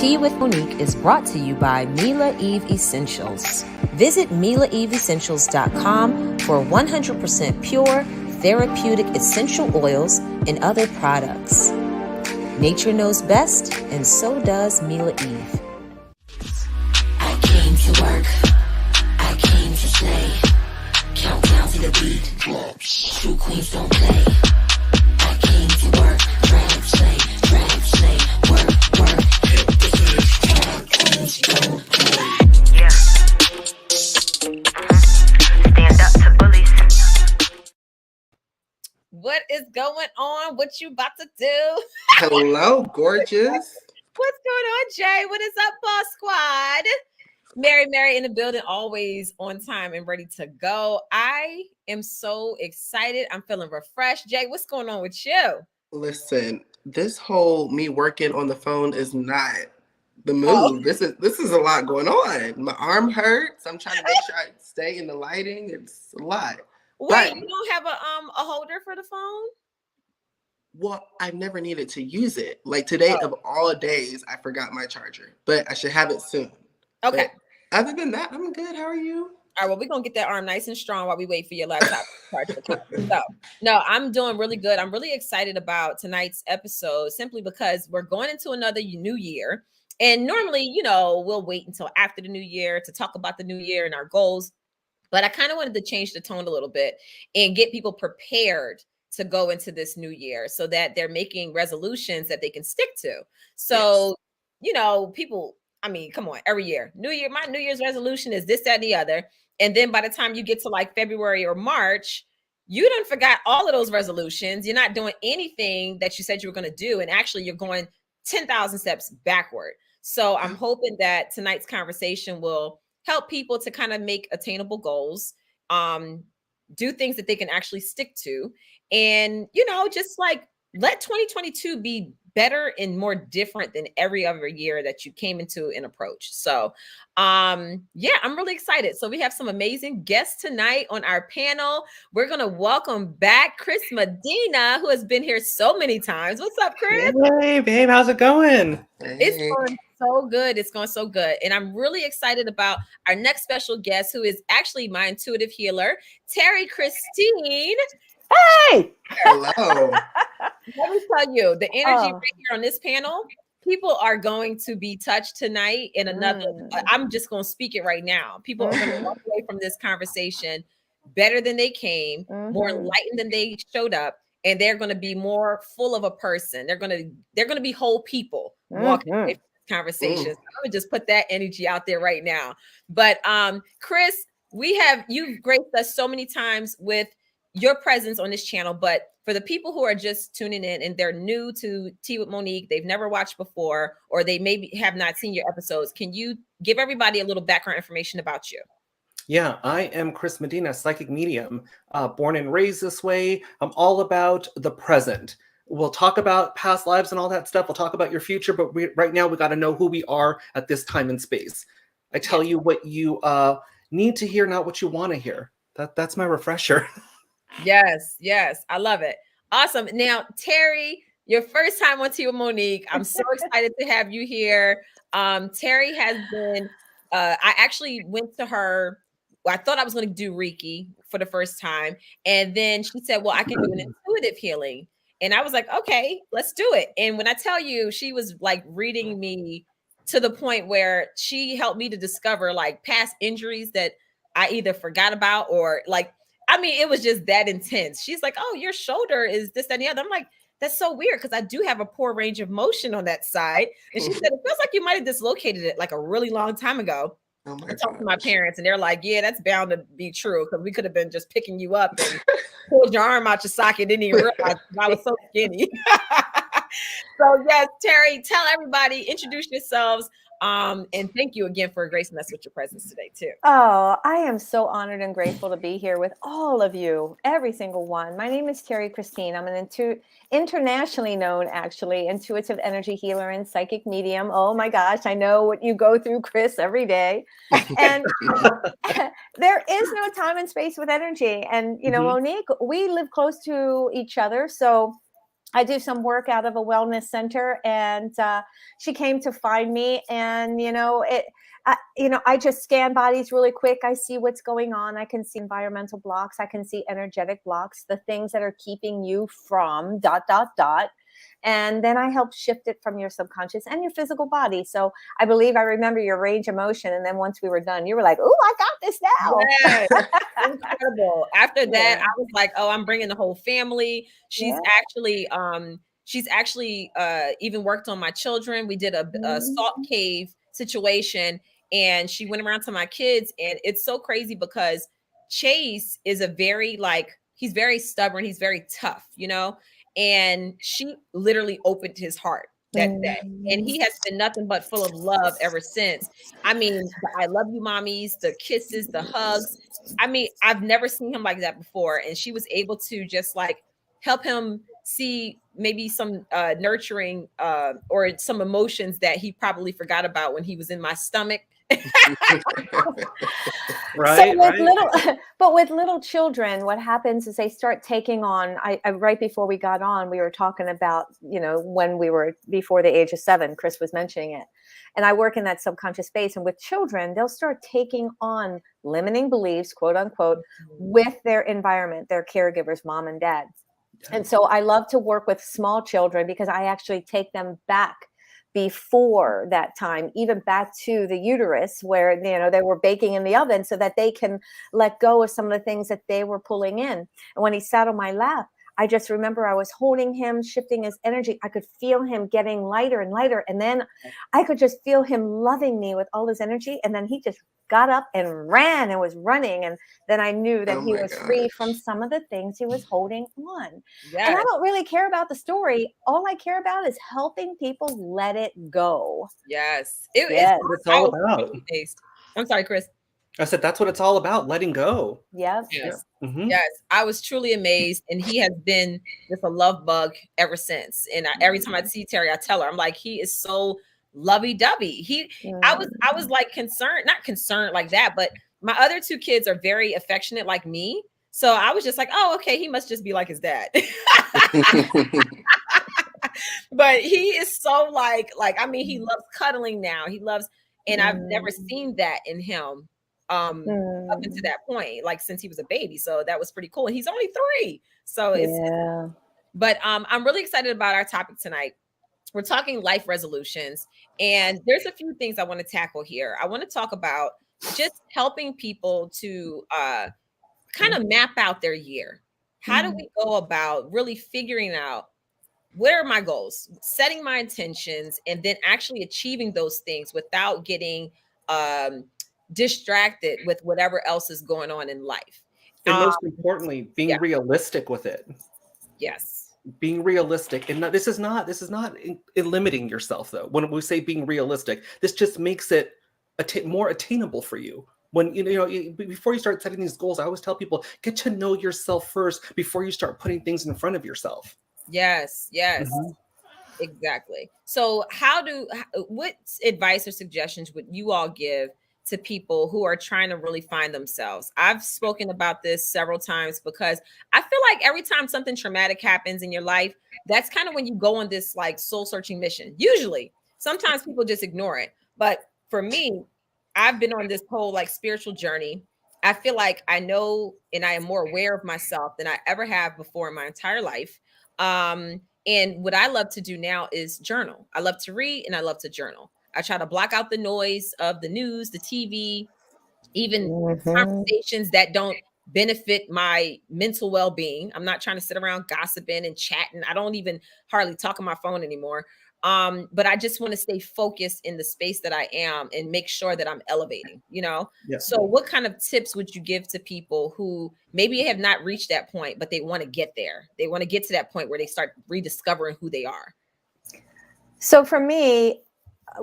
Tea with Monique is brought to you by Mila Eve Essentials. Visit MilaEveEssentials.com for 100% pure, therapeutic essential oils and other products. Nature knows best, and so does Mila Eve. I came to work. I came to slay. Countdown to the beat drops. True queens don't play. I came to work. Drag, slay, work, work. Hit the finish. Drag queens don't play. Yeah. Stand up to bullies. What is going on? What you about to do? Hello, gorgeous. What's going on, Jay? What is up, Boss Squad? Mary in the building, always on time and ready to go. I am so excited. I'm feeling refreshed. Jay, what's going on with you? Listen, this whole me working on the phone is not the move. Oh. This is a lot going on. My arm hurts. I'm trying to make sure I stay in the lighting. It's a lot. Wait, But, you don't have a holder for the phone? well, I never needed to use it. Like today of all days, I forgot my charger, but I should have it soon. Okay. But other than that, I'm good. How are you? All right, well, we're going to get that arm nice and strong while we wait for your laptop to charge. So, no, I'm doing really good. I'm really excited about tonight's episode simply because we're going into another new year. And normally, we'll wait until after the new year to talk about the new year and our goals. But I kind of wanted to change the tone a little bit and get people prepared to go into this new year so that they're making resolutions that they can stick to. So, people, I mean, come on, every year, my New Year's resolution is this, that, and the other. And then by the time you get to like February or March, you done forgot all of those resolutions. You're not doing anything that you said you were going to do. And actually you're going 10,000 steps backward. So I'm hoping that tonight's conversation will help people to kind of make attainable goals, do things that they can actually stick to. And, just like let 2022 be better and more different than every other year that you came into and approached. So, I'm really excited. So we have some amazing guests tonight on our panel. We're going to welcome back Chris Medina, who has been here so many times. What's up, Chris? Hey, babe. How's it going? It's going so good. It's going so good. And I'm really excited about our next special guest, who is actually my intuitive healer, Terrie Christine. Hey! Hello. Let me tell you, the energy right here on this panel, people are going to be touched tonight in another. I'm just going to speak it right now. People are going to walk away from this conversation better than they came, more enlightened than they showed up, and they're going to be more full of a person. They're going to be whole people walking away from this conversation. So I'm going to just put that energy out there right now. But Chris, you've graced us so many times with your presence on this channel, but for the people who are just tuning in and they're new to Tea with Monique, they've never watched before, or they maybe have not seen your episodes, can you give everybody a little background information about you? Yeah, I am Chris Medina, psychic medium, born and raised this way. I'm all about the present. We'll talk about past lives and all that stuff. We'll talk about your future, but right now we got to know who we are at this time and space. I tell you what you need to hear, not what you want to hear. That's my refresher. Yes. I love it. Awesome. Now, Terrie, your first time on Tea with Monique. I'm so excited to have you here. Terrie has been, I actually went to her. I thought I was going to do Reiki for the first time. And then she said, well, I can do an intuitive healing. And I was like, okay, let's do it. And when I tell you, she was like reading me to the point where she helped me to discover like past injuries that I either forgot about or like, I mean, it was just that intense. She's like, oh, your shoulder is this, that, and the other. I'm like, that's so weird because I do have a poor range of motion on that side. And she said, it feels like you might have dislocated it like a really long time ago. I talked to my parents and they're like, yeah, that's bound to be true because we could have been just picking you up and pulled your arm out your socket. Didn't even realize I was so skinny. So yes, Terrie, tell everybody, introduce yourselves. And thank you again for gracing us with your presence today too. Oh, I am so honored and grateful to be here with all of you, every single one. My name is Terrie Christine. I'm an internationally known, actually, intuitive energy healer and psychic medium. Oh my gosh, I know what you go through, Chris, every day. And there is no time and space with energy. And, Monique, we live close to each other. So I do some work out of a wellness center, and she came to find me, and I just scan bodies really quick. I see what's going on. I can see environmental blocks. I can see energetic blocks, the things that are keeping you from ... And then I help shift it from your subconscious and your physical body. So I remember your range of motion. And then once we were done, you were like, "Oh, I got this now." Yes, incredible. After that, Yeah. I was like, "Oh, I'm bringing the whole family." Yeah. She's actually even worked on my children. We did a salt cave situation, and she went around to my kids, and it's so crazy because Chase is he's very stubborn, he's very tough, and she literally opened his heart that day, and he has been nothing but full of love ever since. I mean, the I love you mommies, the kisses, the hugs. I mean, I've never seen him like that before, and she was able to just like help him see maybe some nurturing or some emotions that he probably forgot about when he was in my stomach. Right, But with little children, what happens is they start taking on. I right before we got on, we were talking about when we were before the age of 7. Chris was mentioning it, and I work in that subconscious space. And with children, they'll start taking on limiting beliefs, quote unquote, with their environment, their caregivers, mom and dad. And so I love to work with small children because I actually take them back before that time, even back to the uterus where they were baking in the oven, so that they can let go of some of the things that they were pulling in. And when he sat on my lap, I just remember I was holding him, shifting his energy. I could feel him getting lighter and lighter. And then I could just feel him loving me with all his energy. And then he just got up and ran and was running. And then I knew that he was free from some of the things he was holding on. Yes. And I don't really care about the story. All I care about is helping people let it go. Yes. That's what it's all about. I'm sorry, Chris. I said, that's what it's all about, letting go. Yep. Yes. Yeah. Mm-hmm. Yes. I was truly amazed. And he has been just a love bug ever since. And every time I see Terrie, I tell her, I'm like, he is so lovey-dovey. I was like not concerned like that, but my other 2 kids are very affectionate like me. So I was just like, oh, okay, he must just be like his dad. But he is so I mean, he loves cuddling now. He loves, and I've never seen that in him up until that point, like since he was a baby. So that was pretty cool. And he's only 3. So but I'm really excited about our topic tonight. We're talking life resolutions, and there's a few things I want to tackle here. I want to talk about just helping people to kind of map out their year. How do we go about really figuring out what are my goals, setting my intentions, and then actually achieving those things without getting distracted with whatever else is going on in life. And most importantly, being realistic with it. Yes. Being realistic. And this is not limiting yourself, though. When we say being realistic, this just makes it more attainable for you. When before you start setting these goals, I always tell people, get to know yourself first before you start putting things in front of yourself. Yes. Exactly. So what advice or suggestions would you all give to people who are trying to really find themselves? I've spoken about this several times because I feel like every time something traumatic happens in your life, that's kind of when you go on this like soul searching mission. Usually, sometimes people just ignore it. But for me, I've been on this whole like spiritual journey. I feel like I know and I am more aware of myself than I ever have before in my entire life. And what I love to do now is journal. I love to read and I love to journal. I try to block out the noise of the news, the TV, even conversations that don't benefit my mental well-being. I'm not trying to sit around gossiping and chatting. I don't even hardly talk on my phone anymore. But I just want to stay focused in the space that I am and make sure that I'm elevating, Yeah. So what kind of tips would you give to people who maybe have not reached that point, but they want to get there? They want to get to that point where they start rediscovering who they are. So for me,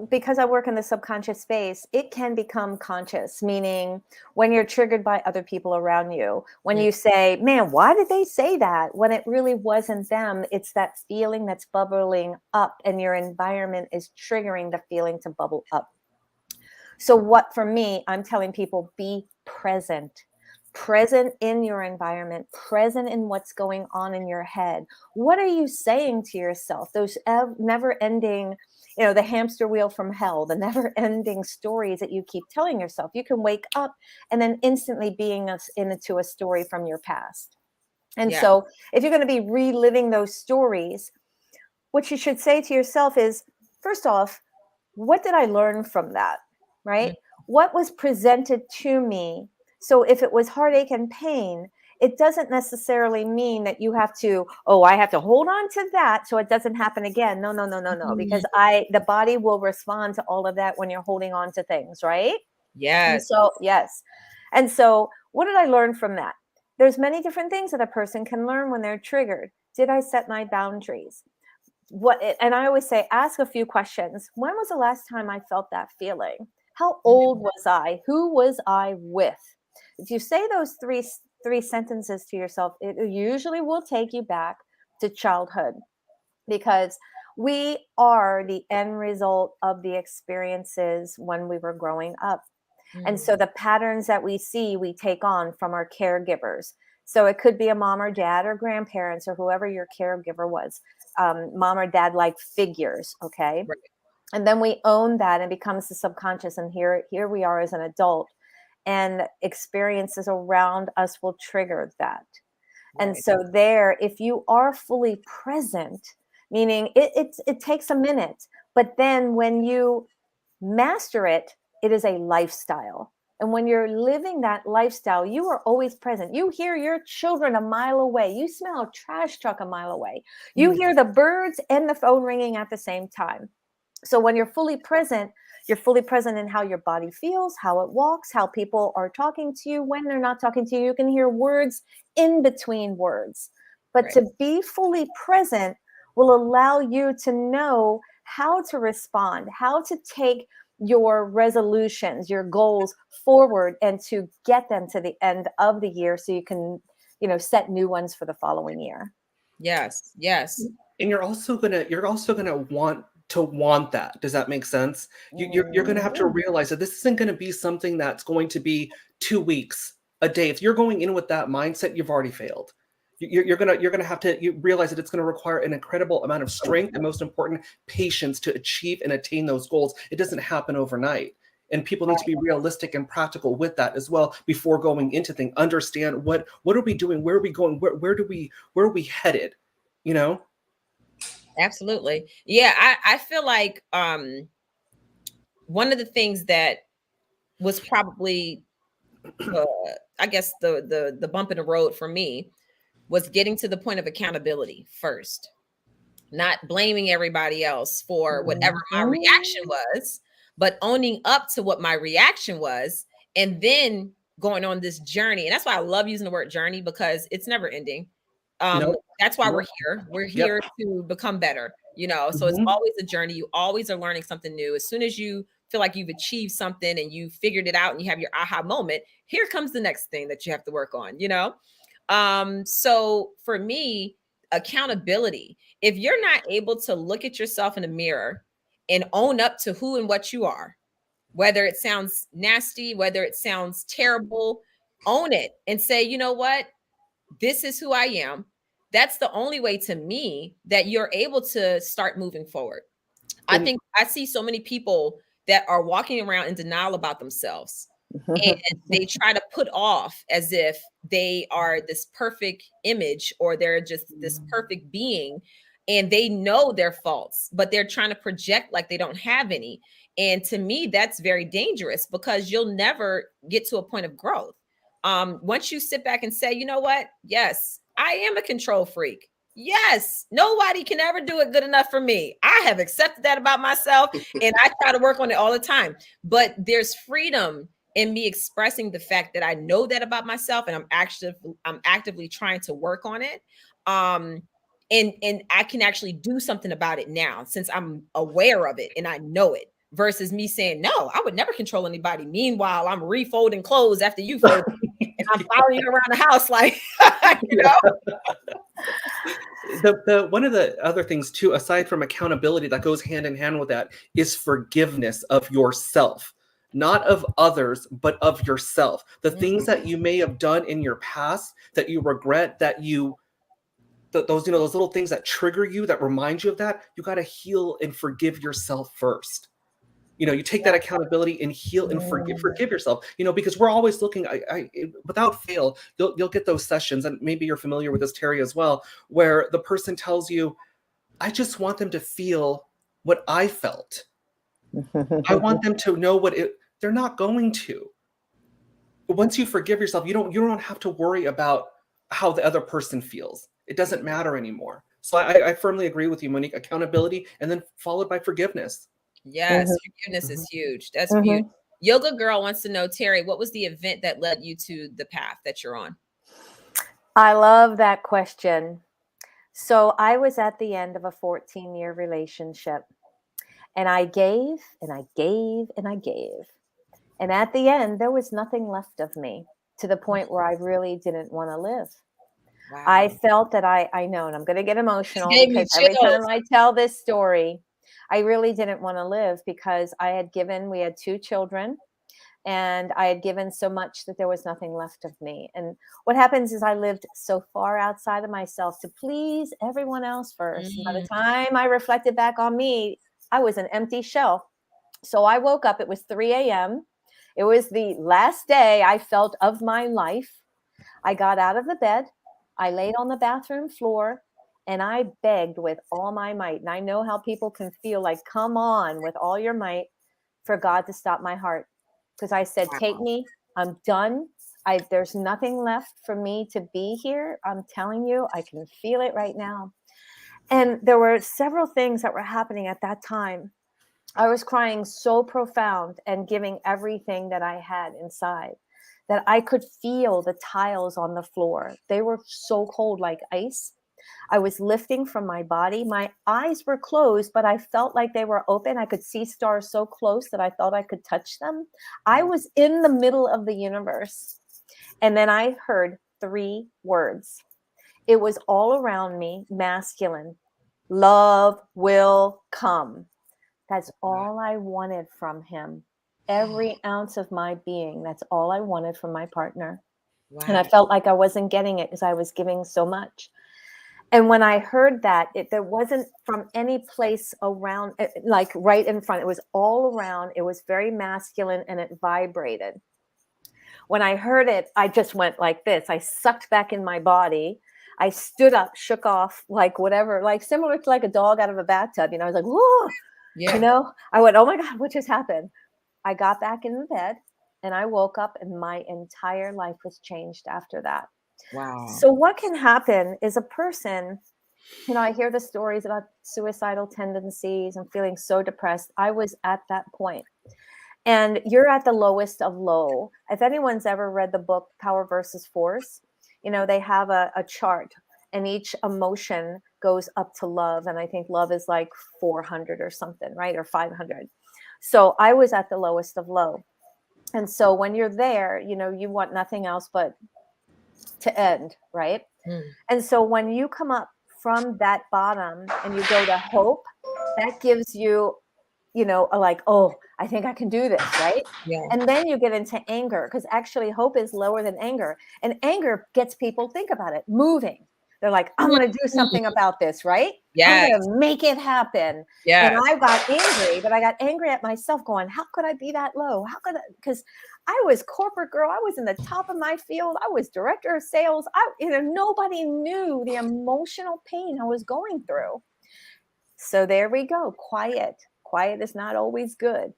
because I work in the subconscious space, it can become conscious, meaning when you're triggered by other people around you, when you say, man, why did they say that? When it really wasn't them, it's that feeling that's bubbling up and your environment is triggering the feeling to bubble up. So what for me, I'm telling people, be present. present in your environment, present in what's going on in your head. What are you saying to yourself? Those never ending, the hamster wheel from hell, the never ending stories that you keep telling yourself. You can wake up and then instantly being into a story from your past. And so if you're going to be reliving those stories, what you should say to yourself is, first off, what did I learn from that? Right? Mm-hmm. What was presented to me? So if it was heartache and pain, it doesn't necessarily mean that you have to, I have to hold on to that so it doesn't happen again. No, because the body will respond to all of that when you're holding on to things, right? Yes. And so, yes. And so what did I learn from that? There's many different things that a person can learn when they're triggered. Did I set my boundaries? And I always say, ask a few questions. When was the last time I felt that feeling? How old was I? Who was I with? If you say those three sentences to yourself, it usually will take you back to childhood, because we are the end result of the experiences when we were growing up. And so the patterns that we see, we take on from our caregivers. So it could be a mom or dad or grandparents or whoever your caregiver was, mom or dad like figures. Okay. Right. And then we own that and becomes the subconscious. And here we are as an adult, and experiences around us will trigger that. Right. And so if you are fully present, meaning it takes a minute, but then when you master it, it is a lifestyle. And when you're living that lifestyle, you are always present. You hear your children a mile away. You smell a trash truck a mile away. You hear the birds and the phone ringing at the same time. So when you're fully present in how your body feels, how it walks, how people are talking to you, when they're not talking to you. You can hear words in between words. But to be fully present will allow you to know how to respond, how to take your resolutions, your goals forward, and to get them to the end of the year so you can, set new ones for the following year. Yes. And you're also gonna want that. Does that make sense? You're gonna have to realize that this isn't gonna be something that's going to be 2 weeks, a day. If you're going in with that mindset, you've already failed. You're gonna have to realize that it's gonna require an incredible amount of strength and, most important, patience to achieve and attain those goals. It doesn't happen overnight. And people need to be realistic and practical with that as well before going into things. Understand what are we doing? Where are we going? Where are we headed? Absolutely. Yeah, I feel like one of the things that was probably I guess the bump in the road for me was getting to the point of accountability first. Not blaming everybody else for whatever my reaction was, but owning up to what my reaction was, and then going on this journey. And that's why I love using the word journey, because it's never ending. That's why we're here. We're here to become better, so it's always a journey. You always are learning something new. As soon as you feel like you've achieved something and you figured it out and you have your aha moment, here comes the next thing that you have to work on, So for me, accountability, if you're not able to look at yourself in the mirror and own up to who and what you are, whether it sounds nasty, whether it sounds terrible, own it and say, you know what? This is who I am. That's the only way, to me, that you're able to start moving forward. I think I see so many people that are walking around in denial about themselves. And they try to put off as if they are this perfect image, or they're just this perfect being, and they know their faults, but they're trying to project like they don't have any. And to me, that's very dangerous, because you'll never get to a point of growth. Once you sit back and say, you know what? Yes, I am a control freak. Yes, nobody can ever do it good enough for me. I have accepted that about myself, and I try to work on it all the time. But there's freedom in me expressing the fact that I know that about myself, and I'm actively trying to work on it. And I can actually do something about it now, since I'm aware of it and I know it, versus me saying, no, I would never control anybody. Meanwhile, I'm refolding clothes after you fold and I'm following you around the house like, The one of the other things too, aside from accountability, that goes hand in hand with that, is forgiveness of yourself. not of others, but of yourself. The things that you may have done in your past that you regret, that those little things that trigger you, that remind you of that, you got to heal and forgive yourself first. You take that accountability and heal and forgive yourself, because we're always looking, without fail, you'll get those sessions, and maybe you're familiar with this, Terrie, as well, where the person tells you, I just want them to feel what I felt. I want them to know they're not going to. But once you forgive yourself, you don't have to worry about how the other person feels. It doesn't matter anymore. So I firmly agree with you, Monique. Accountability, and then followed by forgiveness. Yes, forgiveness is huge. That's beautiful. Yoga Girl wants to know, Terrie, what was the event that led you to the path that you're on? I love that question. So I was at the end of a 14-year relationship, and I gave and I gave and I gave. And at the end, there was nothing left of me, to the point where I really didn't want to live. Wow. I felt that I know, and I'm going to get emotional because every time I tell this story, I really didn't want to live, because we had 2 children, and I had given so much that there was nothing left of me. And what happens is I lived so far outside of myself to please everyone else first. By the time I reflected back on me, I was an empty shell. So I woke up, it was 3 a.m. It was the last day I felt of my life. I got out of the bed. I laid on the bathroom floor, and I begged with all my might. And I know how people can feel like, come on, with all your might, for God to stop my heart. Because I said, take me, I'm done. There's nothing left for me to be here. I'm telling you, I can feel it right now. And there were several things that were happening at that time. I was crying so profound and giving everything that I had inside, that I could feel the tiles on the floor. They were so cold, like ice. I was lifting from my body. My eyes were closed, but I felt like they were open. I could see stars so close that I thought I could touch them. I was in the middle of the universe. And then I heard 3 words. It was all around me, masculine. Love will come. That's all I wanted from him. Every ounce of my being, that's all I wanted from my partner. Wow. And I felt like I wasn't getting it because I was giving so much. And when I heard that, there wasn't from any place around, like right in front. It was all around. It was very masculine, and it vibrated. When I heard it, I just went like this. I sucked back in my body. I stood up, shook off, like whatever, like similar to like a dog out of a bathtub. I was like, whoa, I went, oh my God, what just happened? I got back in the bed, and I woke up, and my entire life was changed after that. Wow. So what can happen is a person, I hear the stories about suicidal tendencies and feeling so depressed. I was at that point. And you're at the lowest of low. If anyone's ever read the book Power versus Force, they have a chart, and each emotion goes up to love. And I think love is like 400 or something, right? Or 500. So I was at the lowest of low. And so when you're there, you want nothing else but to end, right? And so when you come up from that bottom and you go to hope, that gives you, like, oh, I think I can do this, right? Yeah. And then you get into anger, because actually hope is lower than anger. And anger gets people, think about it, moving. They're like, I'm going to do something about this, right? Yes. I'm going to make it happen. Yes. And I got angry, but I got angry at myself going, how could I be that low? How could I? Because I was corporate girl. I was in the top of my field. I was director of sales. Nobody knew the emotional pain I was going through. So there we go. Quiet. Quiet is not always good.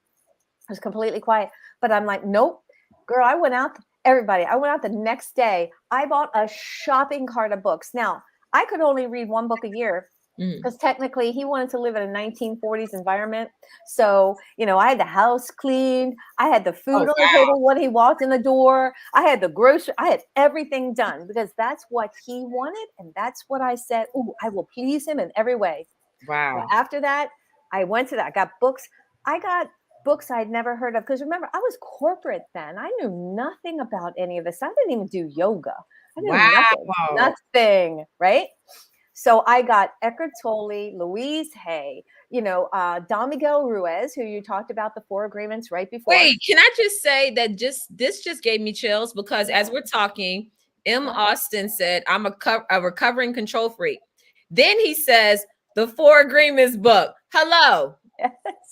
I was completely quiet, but I'm like, nope, girl, I went out the next day. I bought a shopping cart of books. Now, I could only read 1 book a year, because technically he wanted to live in a 1940s environment. So, I had the house cleaned. I had the food on the table when he walked in the door. I had the grocery. I had everything done, because that's what he wanted. And that's what I said. Oh, I will please him in every way. Wow. But after that, I went to that. I got books. I got books I'd never heard of. Because remember, I was corporate then. I knew nothing about any of this. I didn't even do yoga. I knew nothing, right? So I got Eckhart Tolle, Louise Hay, Don Miguel Ruiz, who you talked about the 4 agreements right before. Wait, can I just say that this just gave me chills because as we're talking, M. Austin said, I'm a recovering control freak. Then he says, the 4 agreements book. Hello.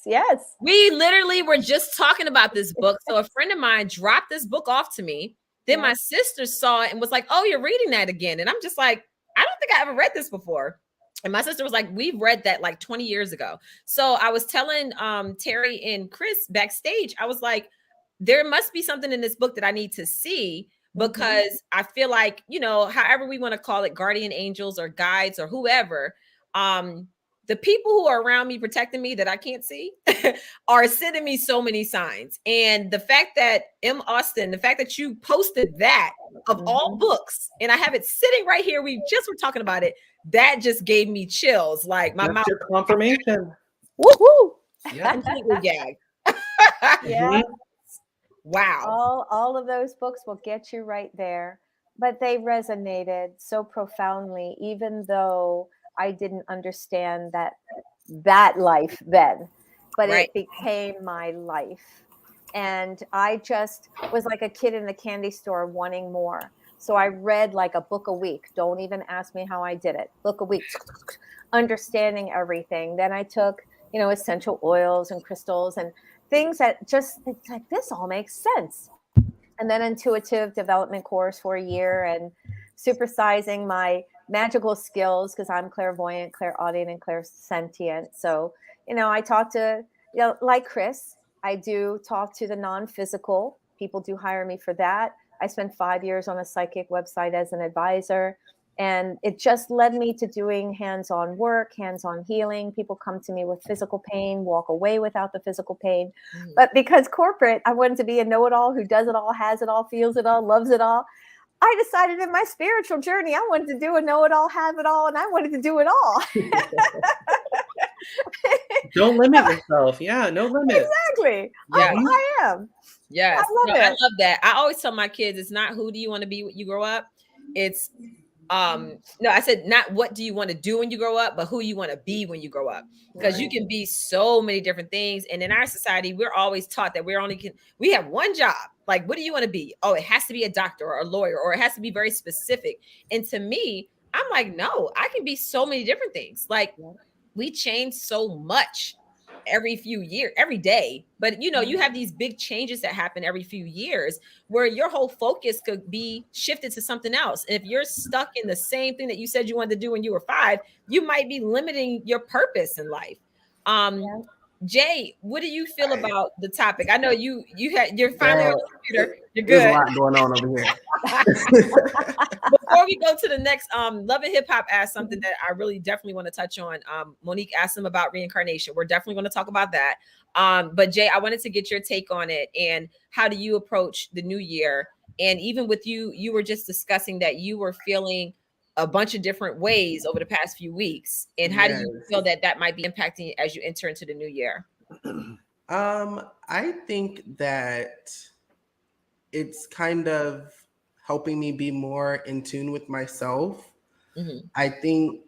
Yes. We literally were just talking about this book. So a friend of mine dropped this book off to me. Then my sister saw it and was like, oh, you're reading that again. And I'm just like, I don't think I ever read this before. And my sister was like, we've read that like 20 years ago. So I was telling Terrie and Chris backstage, I was like, there must be something in this book that I need to see because I feel like, however we want to call it, guardian angels or guides or whoever, the people who are around me protecting me that I can't see are sending me so many signs. And the fact that M. Austin, the fact that you posted that of all books, and I have it sitting right here, we just were talking about it, that just gave me chills. Like my mouth. Your confirmation. Woohoo! Yeah. Completely gagged. Yeah. Wow. All of those books will get you right there. But they resonated so profoundly, even though I didn't understand that life then. But Right. it became my life. And I just was like a kid in the candy store wanting more. So I read like a book a week. Don't even ask me how I did it. Book a week, understanding everything. Then I took, essential oils and crystals and things that just, it's like, this all makes sense. And then intuitive development course for a year and supersizing my magical skills because I'm clairvoyant, clairaudient, and clairsentient. So, I talk to, like Chris, I do talk to the non-physical. People do hire me for that. I spent 5 years on a psychic website as an advisor, and it just led me to doing hands-on work, hands-on healing. People come to me with physical pain, walk away without the physical pain. But because corporate, I wanted to be a know-it-all who does it all, has it all, feels it all, loves it all. I decided in my spiritual journey, I wanted to do a know-it-all, have it all, and I wanted to do it all. Don't limit yourself. Yeah, no limit. Exactly. Yeah. I am. Yes. I love it. I love that. I always tell my kids, it's not who do you want to be when you grow up. It's no, I said not what do you want to do when you grow up, but who you want to be when you grow up. Because you can be so many different things. And in our society, we're always taught that we have one job. Like, what do you want to be? Oh, it has to be a doctor or a lawyer, or it has to be very specific. And to me, I'm like, no, I can be so many different things. Like, we change so much every few years, every day. But you have these big changes that happen every few years where your whole focus could be shifted to something else. And if you're stuck in the same thing that you said you wanted to do when you were 5, you might be limiting your purpose in life. Jay, what do you feel about the topic? I know you're finally on the computer. You're good. There's a lot going on over here. Before we go to the next, Love and Hip Hop asked something that I really definitely want to touch on. Monique asked him about reincarnation. We're definitely going to talk about that. But Jay, I wanted to get your take on it and how do you approach the new year? And even with you were just discussing that you were feeling a bunch of different ways over the past few weeks. And how do you feel that might be impacting as you enter into the new year? I think that it's kind of helping me be more in tune with myself. I think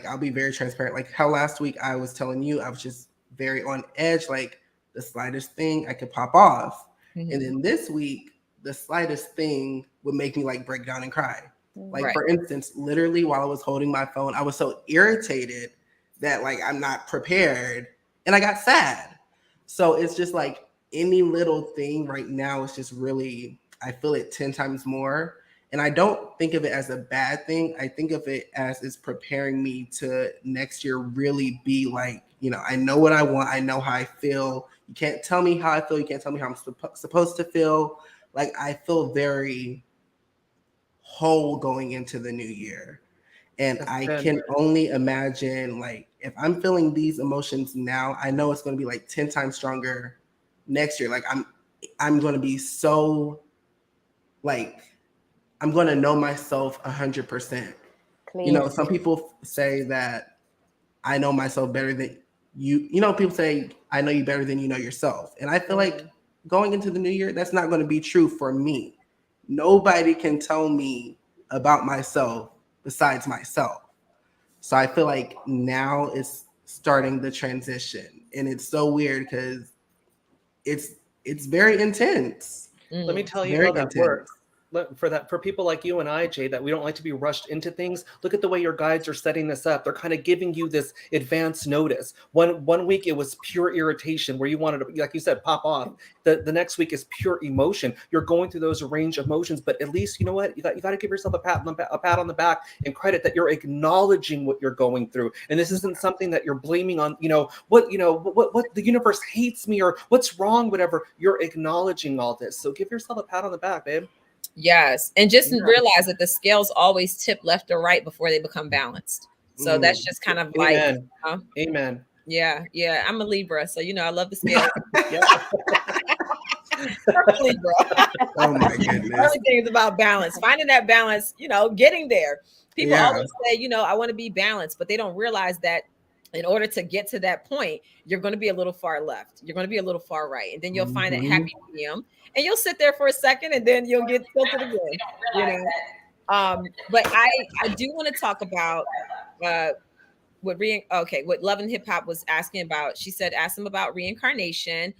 I'll be very transparent. Like how last week I was telling you, I was just very on edge, like the slightest thing I could pop off. And then this week, the slightest thing would make me like break down and cry. Like for instance, literally while I was holding my phone, I was so irritated that like I'm not prepared and I got sad. So it's just like any little thing right now is just really, I feel it 10 times more. And I don't think of it as a bad thing. I think of it as it's preparing me to next year really be like, I know what I want. I know how I feel. You can't tell me how I feel. You can't tell me how I'm supposed to feel. Like I feel very whole going into the new year. And I can only imagine like if I'm feeling these emotions now, I know it's going to be like 10 times stronger next year. Like I'm going to be so like I'm going to know myself 100%. Some people say that I know myself better than you. People say I know you better than you know yourself. And I feel like going into the new year, that's not going to be true for me. Nobody can tell me about myself besides myself. So I feel like now is starting the transition. And it's so weird because it's very intense. Let me tell you Very how that intense. works. For people like you and I, Jay, that we don't like to be rushed into things. Look at the way your guides are setting this up. They're kind of giving you this advance notice. One week it was pure irritation where you wanted to, like you said, pop off. The next week is pure emotion. You're going through those range of emotions, but at least you know what, you got to give yourself a pat on the back and credit that you're acknowledging what you're going through. And this isn't something that you're blaming on. What the universe hates me or what's wrong, whatever. You're acknowledging all this. So give yourself a pat on the back, babe. Yes. And just realize that the scales always tip left or right before they become balanced. So that's just kind of like, Amen. Amen. Yeah. Yeah. I'm a Libra. So, I love the scales. Libra. Oh my goodness. Early things about balance, finding that balance, getting there. People always say, I want to be balanced, but they don't realize that in order to get to that point, you're going to be a little far left. You're going to be a little far right. And then you'll find that happy medium and you'll sit there for a second and then you'll get tilted again, But I do want to talk about what Love and Hip Hop was asking about. She said, ask them about reincarnation.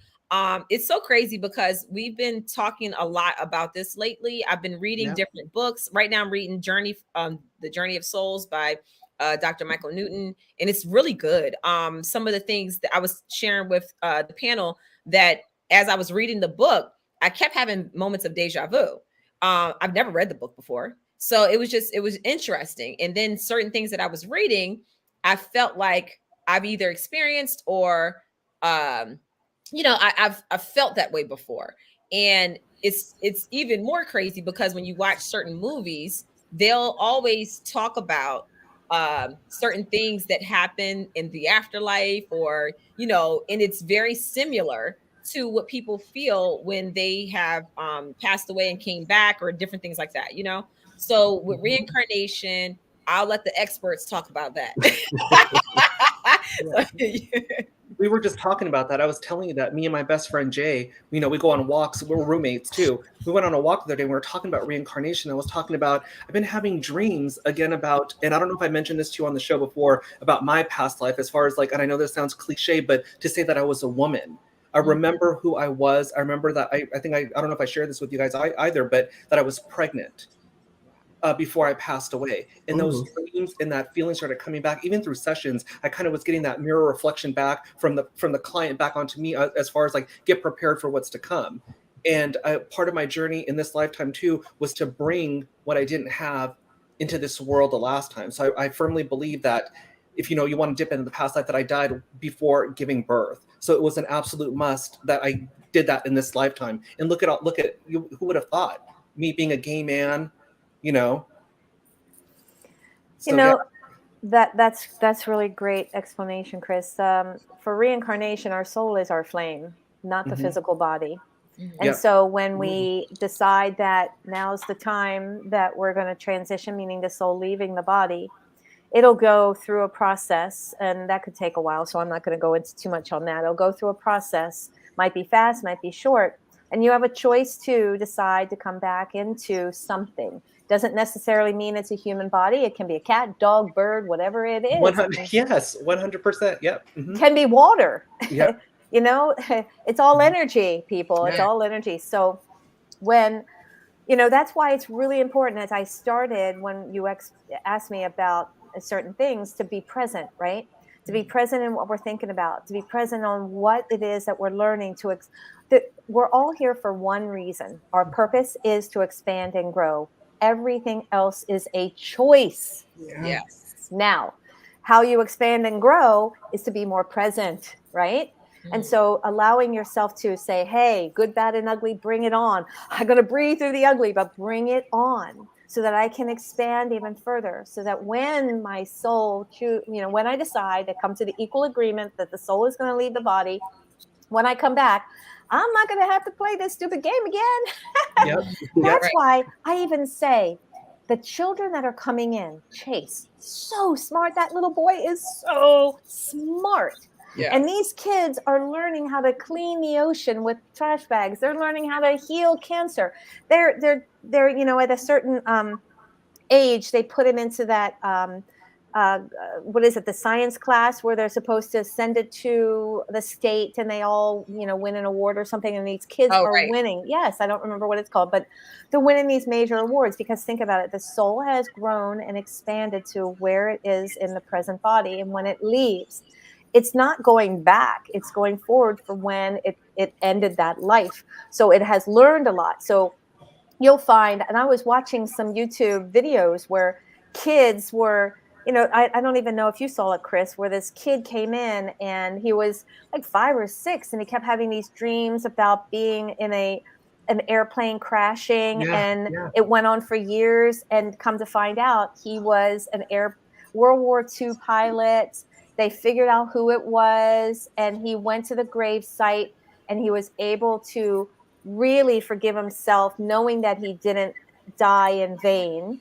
It's so crazy because we've been talking a lot about this lately. I've been reading different books. Right now I'm reading The Journey of Souls by Dr. Michael Newton, and it's really good. Some of the things that I was sharing with the panel, that as I was reading the book, I kept having moments of deja vu. I've never read the book before, so it was interesting. And then certain things that I was reading, I felt like I've either experienced or I've felt that way before. And it's even more crazy because when you watch certain movies, they'll always talk about certain things that happen in the afterlife, or and it's very similar to what people feel when they have passed away and came back, or different things like that. So with reincarnation, I'll let the experts talk about that. We were just talking about that. I was telling you that me and my best friend Jay, we go on walks. We're roommates too. We went on a walk the other day and we were talking about reincarnation. I was talking about, I've been having dreams again about, and I don't know if I mentioned this to you on the show before, about my past life, as far as like, and I know this sounds cliche, but to say that I was a woman. I remember who I was. I remember that I don't know if I shared this with you guys either, but that I was pregnant before I passed away. And those dreams and that feeling started coming back, even through sessions. I kind of was getting that mirror reflection back from the client back onto me, as far as like, get prepared for what's to come. And part of my journey in this lifetime too was to bring what I didn't have into this world the last time. So I firmly believe that if you want to dip into the past life, that I died before giving birth. So it was an absolute must that I did that in this lifetime. And look at you, who would have thought, me being a gay man, that's really great explanation, Chris. For reincarnation, our soul is our flame, not the physical body. And so when we decide that now's the time that we're going to transition, meaning the soul leaving the body, it'll go through a process, and that could take a while. So I'm not going to go into too much on that. It'll go through a process, might be fast, might be short. And you have a choice to decide to come back into something. Doesn't necessarily mean it's a human body. It can be a cat, dog, bird, whatever it is. 100%. Yep. Can be water. Yep. It's all energy, people. It's all energy. So when, that's why it's really important, as I started when you asked me about certain things, to be present, right? To be present in what we're thinking about, to be present on what it is that we're learning that we're all here for one reason. Our purpose is to expand and grow. Everything else is a choice. Yes. Now, how you expand and grow is to be more present, right? And so allowing yourself to say, hey, good, bad, and ugly, bring it on. I'm going to breathe through the ugly, but bring it on so that I can expand even further. So that when my soul, when I decide to come to the equal agreement that the soul is going to leave the body, when I come back, I'm not going to have to play this stupid game again. That's why I even say the children that are coming in, Chase, so smart. That little boy is so smart. Yeah. And these kids are learning how to clean the ocean with trash bags. They're learning how to heal cancer. They're at a certain age, they put him into that what is it, the science class where they're supposed to send it to the state and they all, win an award or something. And these kids Oh, are right. winning. Yes, I don't remember what it's called, but they're winning these major awards because think about it. The soul has grown and expanded to where it is in the present body. And when it leaves, it's not going back. It's going forward for when it ended that life. So it has learned a lot. So you'll find, and I was watching some YouTube videos where kids were, I don't even know if you saw it, Chris, where this kid came in and he was like 5 or 6 and he kept having these dreams about being in an airplane crashing, and it went on for years, and come to find out he was World War II pilot. They figured out who it was, and he went to the grave site and he was able to really forgive himself, knowing that he didn't die in vain,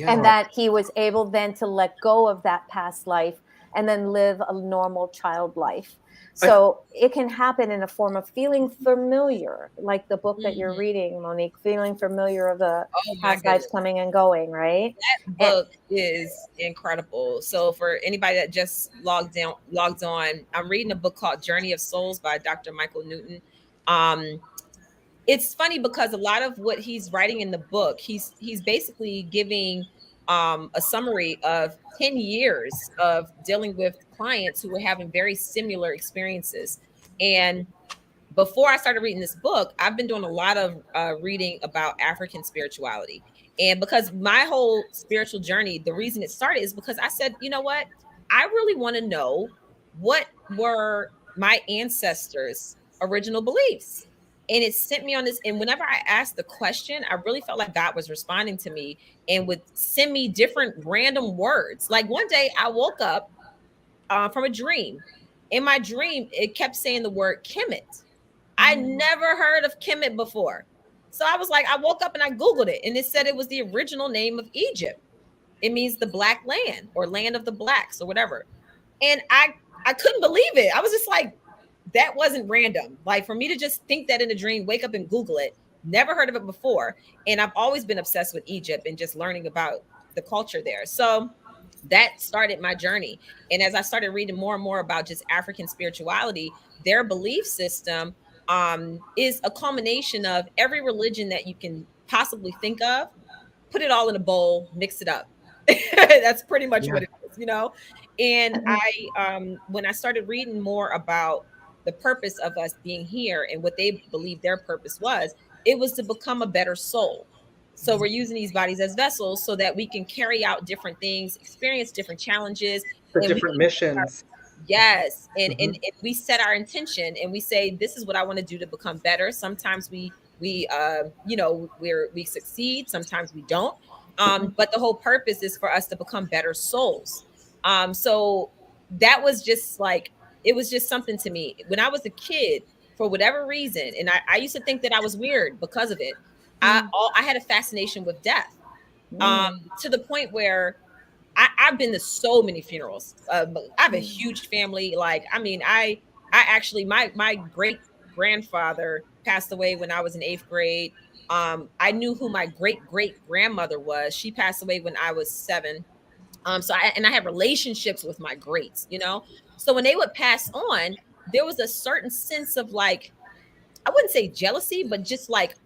and that he was able then to let go of that past life and then live a normal child life. So it can happen in a form of feeling familiar, like the book that you're reading, Monique, feeling familiar of the past lives coming and going, right? That book is incredible. So for anybody that just logged on, I'm reading a book called Journey of Souls by Dr. Michael Newton. It's funny because a lot of what he's writing in the book, he's basically giving a summary of 10 years of dealing with clients who were having very similar experiences. And before I started reading this book, I've been doing a lot of reading about African spirituality. And because my whole spiritual journey, the reason it started is because I said, you know what? I really want to know what were my ancestors' original beliefs. And it sent me on this. And whenever I asked the question, I really felt like God was responding to me and would send me different random words. Like one day I woke up from a dream. In my dream, it kept saying the word Kemet. I never heard of Kemet before. So I was like, I woke up and I Googled it, and it said it was the original name of Egypt. It means the black land or land of the blacks or whatever. And I couldn't believe it. I was just like, that wasn't random. Like for me to just think that in a dream, wake up and Google it, never heard of it before. And I've always been obsessed with Egypt and just learning about the culture there. So that started my journey. And as I started reading more and more about just African spirituality, their belief system is a culmination of every religion that you can possibly think of, put it all in a bowl, mix it up. That's pretty much what it is, And when I started reading more about the purpose of us being here and what they believed their purpose was, it was to become a better soul. So we're using these bodies as vessels so that we can carry out different things, experience different challenges, for different missions. Yes. And we set our intention and we say, this is what I want to do to become better. Sometimes we succeed. Sometimes we don't. But the whole purpose is for us to become better souls. So that was just like, it was just something to me when I was a kid, for whatever reason. And I used to think that I was weird because of it. I had a fascination with death, to the point where I've been to so many funerals. I have a huge family. Like, I mean, I actually, my great grandfather passed away when I was in 8th grade. I knew who my great grandmother was. She passed away when I was 7. So I have relationships with my greats, So when they would pass on, there was a certain sense of like, I wouldn't say jealousy, but just like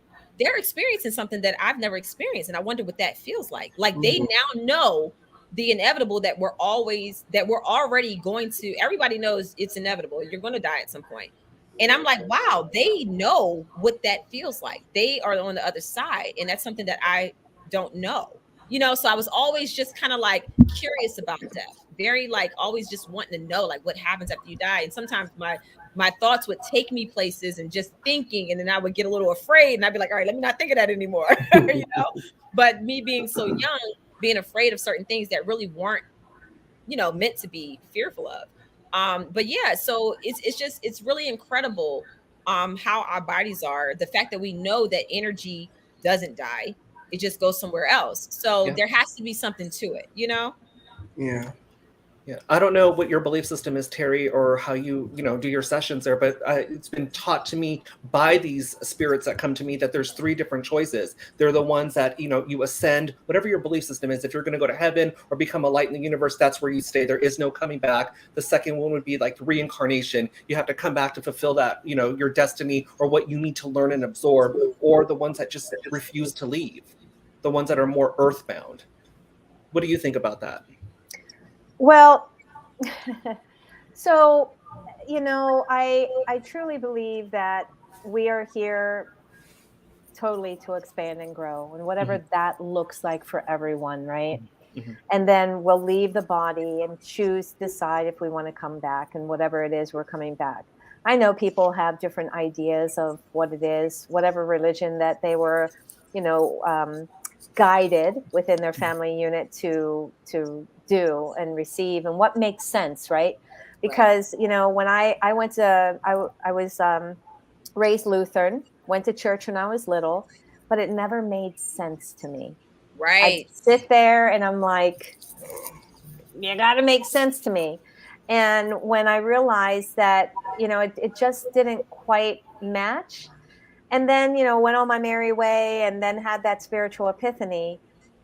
they're experiencing something that I've never experienced. And I wonder what that feels like. Like they now know the inevitable that we're already going to, everybody knows it's inevitable. You're going to die at some point. And I'm like, wow, they know what that feels like. They are on the other side. And that's something that I don't know, so I was always just kind of like curious about death, very like always just wanting to know like what happens after you die. And sometimes my thoughts would take me places and just thinking, and then I would get a little afraid and I'd be like, all right, let me not think of that anymore. But me being so young, being afraid of certain things that really weren't, meant to be fearful of. But yeah, so it's really incredible how our bodies are. The fact that we know that energy doesn't die, it just goes somewhere else. So there has to be something to it, Yeah. Yeah, I don't know what your belief system is, Terrie, or how you do your sessions there, but it's been taught to me by these spirits that come to me that there's 3 different choices. They're the ones that you ascend, whatever your belief system is. If you're going to go to heaven or become a light in the universe, that's where you stay. There is no coming back. The second one would be like reincarnation. You have to come back to fulfill that, your destiny or what you need to learn and absorb. Or the ones that just refuse to leave, the ones that are more earthbound. What do you think about that? Well, so, I truly believe that we are here totally to expand and grow, and whatever that looks like for everyone, right? Mm-hmm. And then we'll leave the body and decide if we want to come back, and whatever it is, we're coming back. I know people have different ideas of what it is, whatever religion that they were, guided within their family unit to do and receive, and what makes sense, right? Because when I went to I was raised Lutheran, went to church when I was little, but it never made sense to me. I'd Right. sit there and I'm like, you got to make sense to me. And when I realized that, it just didn't quite match. And then, went on my merry way and then had that spiritual epiphany.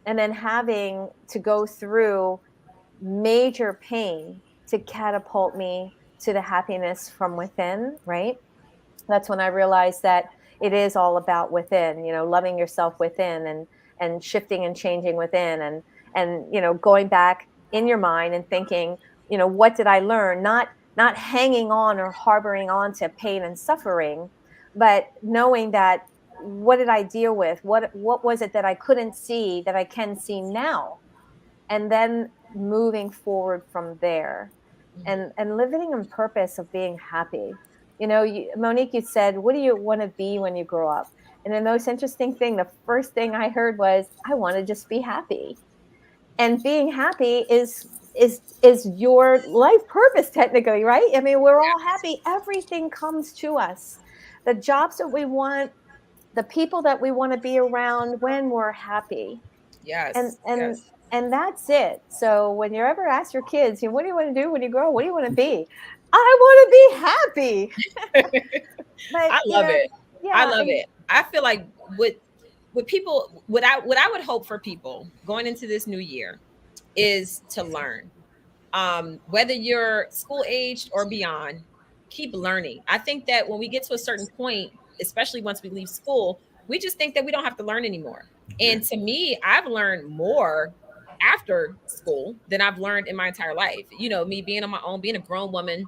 And then having to go through major pain to catapult me to the happiness from within, right? That's when I realized that it is all about within, loving yourself within, and shifting and changing within, and going back in your mind and thinking, what did I learn? Not hanging on or harboring on to pain and suffering, but knowing that, what did I deal with? What was it that I couldn't see that I can see now? And then moving forward from there, and living in purpose of being happy. Monique, you said, what do you want to be when you grow up? And the most interesting thing, the first thing I heard was, I want to just be happy. And being happy is your life purpose, technically, right? I mean, we're all happy. Everything comes to us. The jobs that we want, the people that we want to be around when we're happy. And Yes. and Yes. and that's it. So when you ever ask your kids, what do you want to do when you grow? What do you want to be? I want to be happy. But I love it. I yeah, love it. I feel like with people, what I would hope for people going into this new year is to learn. Whether you're school aged or beyond, keep learning. I think that when we get to a certain point, especially once we leave school, we just think that we don't have to learn anymore. And to me, I've learned more after school than I've learned in my entire life. Me being on my own, being a grown woman,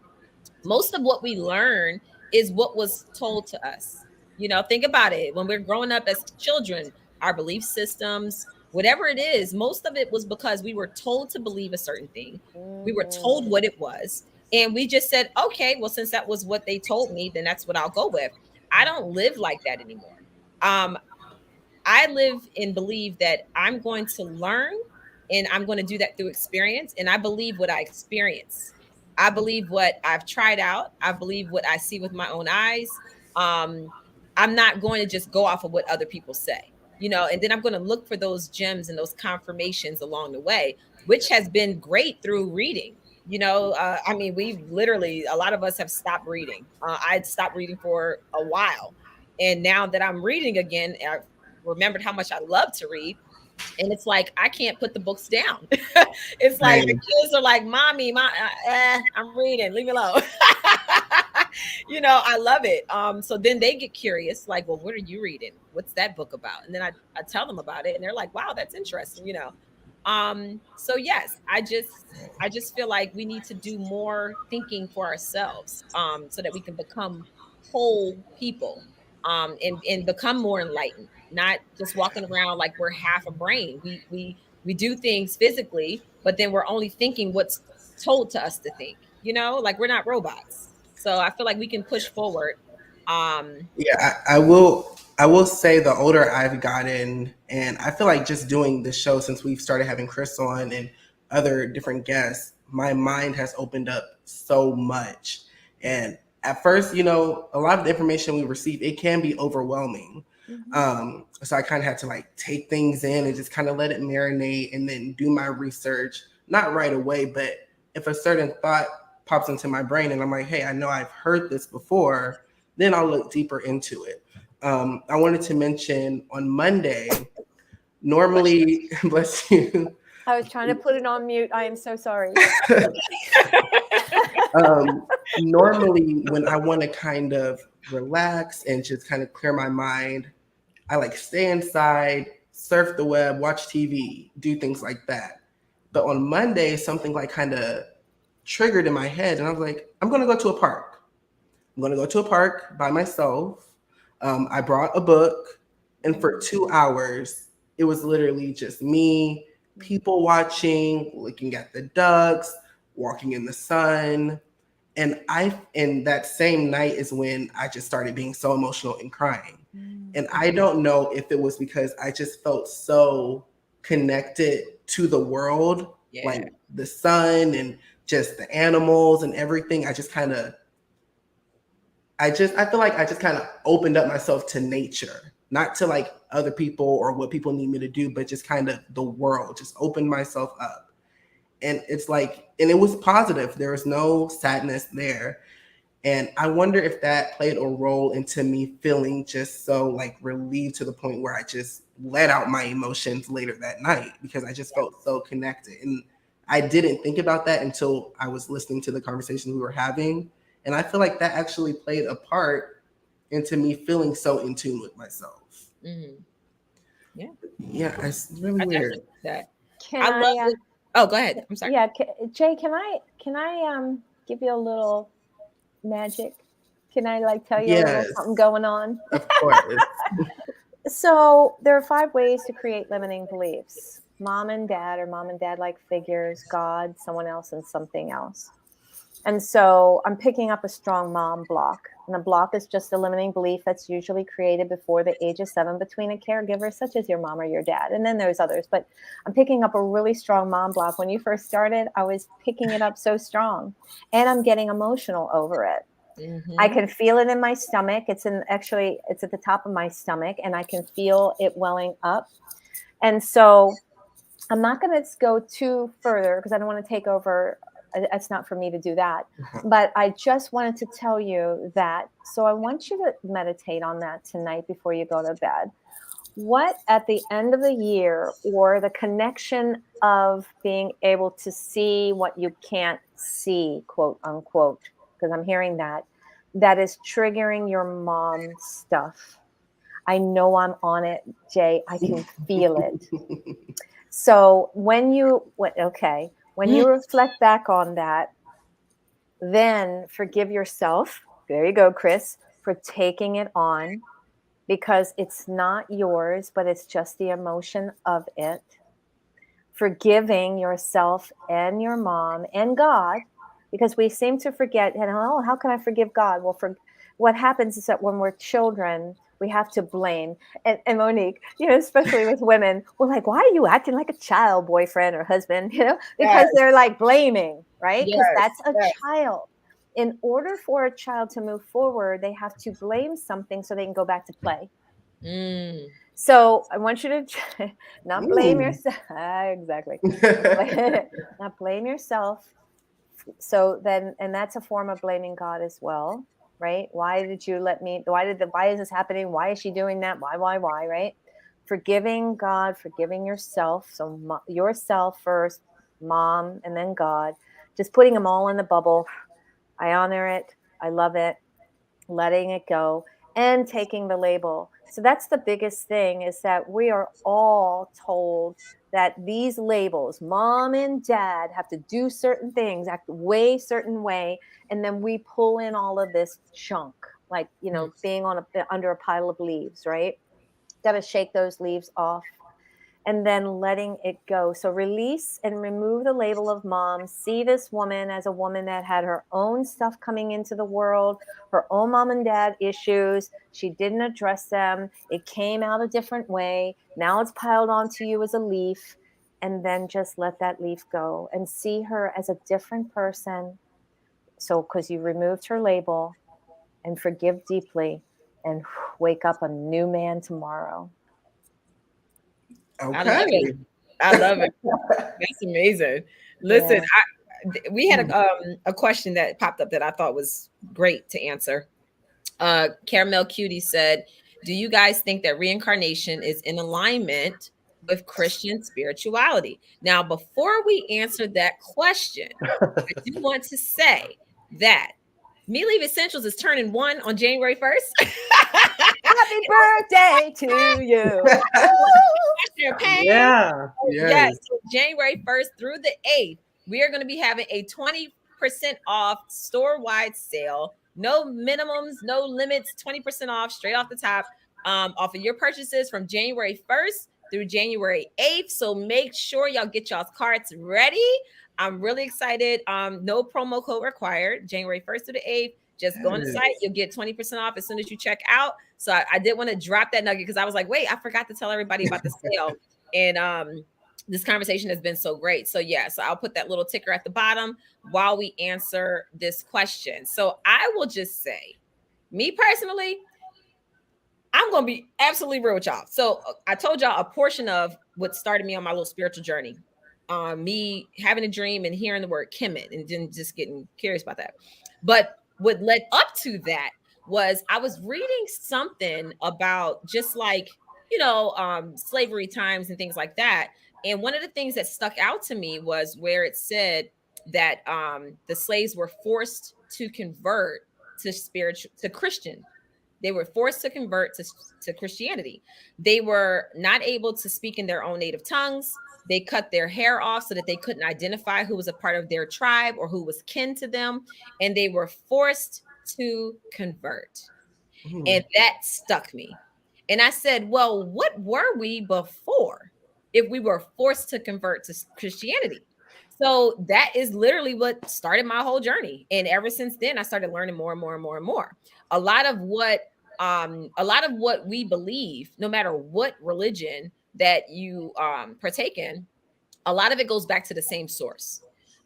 most of what we learn is what was told to us. Think about it. When we're growing up as children, our belief systems, whatever it is, most of it was because we were told to believe a certain thing. We were told what it was. And we just said, okay, well, since that was what they told me, then that's what I'll go with. I don't live like that anymore. Um, I live and believe that I'm going to learn, and I'm going to do that through experience. And I believe what I experience. I believe what I've tried out. I believe what I see with my own eyes. I'm not going to just go off of what other people say, and then I'm going to look for those gems and those confirmations along the way, which has been great through reading. I mean, a lot of us have stopped reading. I'd stopped reading for a while. And now that I'm reading again, I've remembered how much I love to read. And it's like, I can't put the books down. It's like the kids are like, mommy, I'm reading, leave me alone. I love it. So then they get curious, like, well, what are you reading? What's that book about? And then I tell them about it, and they're like, wow, that's interesting. So yes, I just feel like we need to do more thinking for ourselves, so that we can become whole people, and become more enlightened, not just walking around like we're half a brain. We do things physically, but then we're only thinking what's told to us to think, like we're not robots. So I feel like we can push forward. Yeah, I will say the older I've gotten, and I feel like just doing the show since we've started having Chris on and other different guests, my mind has opened up so much. And at first, a lot of the information we receive, it can be overwhelming. So I kind of had to like take things in and just kind of let it marinate and then do my research, not right away, but if a certain thought pops into my brain and I'm like, hey, I know I've heard this before, then I'll look deeper into it. I wanted to mention on Monday, normally, bless you. I was trying to put it on mute. I am so sorry. Normally, when I want to kind of relax and just kind of clear my mind, I like stay inside, surf the web, watch TV, do things like that. But on Monday, something like kind of triggered in my head, and I was like, I'm going to go to a park. I'm going to go to a park by myself. I brought a book, and for 2 hours, it was literally just me, people watching, looking at the ducks, walking in the sun. And that same night is when I just started being so emotional and crying. And I don't know if it was because I just felt so connected to the world, like the sun and just the animals and everything. I feel like I just kind of opened up myself to nature, not to like other people or what people need me to do, but just kind of the world, just opened myself up. And it's like, and it was positive. There was no sadness there. And I wonder if that played a role into me feeling just so like relieved to the point where I just let out my emotions later that night because I just felt so connected. And I didn't think about that until I was listening to the conversation we were having. And I feel like that actually played a part into me feeling so in tune with myself. Mm-hmm. Yeah, it's really weird. I love it. Oh, go ahead. I'm sorry. Yeah, Jay, can I give you a little magic? Can I like tell you a little something going on? Of course. So there are 5 ways to create limiting beliefs. Mom and dad or mom and dad like figures, God, someone else, and something else. And so I'm picking up a strong mom block. And a block is just a limiting belief that's usually created before the age of 7 between a caregiver, such as your mom or your dad. And then there's others. But I'm picking up a really strong mom block. When you first started, I was picking it up so strong. And I'm getting emotional over it. Mm-hmm. I can feel it in my stomach. It's at the top of my stomach. And I can feel it welling up. And so I'm not going to go too further because I don't want to take over. It's not for me to do that. But I just wanted to tell you that. So I want you to meditate on that tonight before you go to bed. What at the end of the year, or the connection of being able to see what you can't see, quote unquote, because I'm hearing that is triggering your mom stuff. I know I'm on it, Jay. I can feel it. So when you reflect back on that, then forgive yourself. There you go, Chris, for taking it on, because it's not yours, but it's just the emotion of it. Forgiving yourself and your mom and God, because we seem to forget, how can I forgive God? Well, what happens is that when we're children, we have to blame. And Monique, especially with women, we're like, why are you acting like a child, boyfriend or husband? Because they're like blaming, right? Because that's a child. In order for a child to move forward, they have to blame something so they can go back to play. So I want you to not blame yourself. Exactly. Not blame yourself. So then, and that's a form of blaming God as well. Right? Why did you let me? Why is this happening? Why is she doing that? Why? Right? Forgiving God, forgiving yourself. So yourself first, mom, and then God. Just putting them all in the bubble. I honor it. I love it. Letting it go and taking the label. So that's the biggest thing, is that we are all told that these labels, mom and dad, have to do certain things, act way certain way, and then we pull in all of this junk, like being under a pile of leaves, right? Got to shake those leaves off, and then letting it go. So release and remove the label of mom. See this woman as a woman that had her own stuff coming into the world, her own mom and dad issues. She didn't address them. It came out a different way. Now it's piled onto you as a leaf. And then just let that leaf go and see her as a different person. So because you removed her label, and forgive deeply, and wake up a new man tomorrow. Okay. I love it. That's amazing. Listen, we had a question that popped up that I thought was great to answer. Caramel Cutie said, do you guys think that reincarnation is in alignment with Christian spirituality? Now, before we answer that question, I do want to say that Me Leave Essentials is turning 1 on January 1st. Happy birthday to you. Yeah. Yes. So January 1st through the 8th, we are going to be having a 20% off store-wide sale. No minimums, no limits, 20% off straight off the top, off of your purchases from January 1st through January 8th. So make sure y'all get y'all's carts ready. I'm really excited. No promo code required. January 1st through the 8th. Just go on the site. You'll get 20% off as soon as you check out. So I did want to drop that nugget because I was like, wait, I forgot to tell everybody about the sale. And this conversation has been so great. So yeah, so I'll put that little ticker at the bottom while we answer this question. So I will just say, me personally, I'm going to be absolutely real with y'all. So I told y'all a portion of what started me on my little spiritual journey. Me having a dream and hearing the word Kemet and then just getting curious about that. But what led up to that was I was reading something about just like, slavery times and things like that. And one of the things that stuck out to me was where it said that the slaves were forced to convert to Christian. They were forced to convert to Christianity. They were not able to speak in their own native tongues. They cut their hair off so that they couldn't identify who was a part of their tribe or who was kin to them. And they were forced to convert. And that stuck me. And I said, well, what were we before if we were forced to convert to Christianity? So that is literally what started my whole journey. And ever since then, I started learning more and more and more and more. A lot of what we believe, no matter what religion that you partake in, a lot of it goes back to the same source.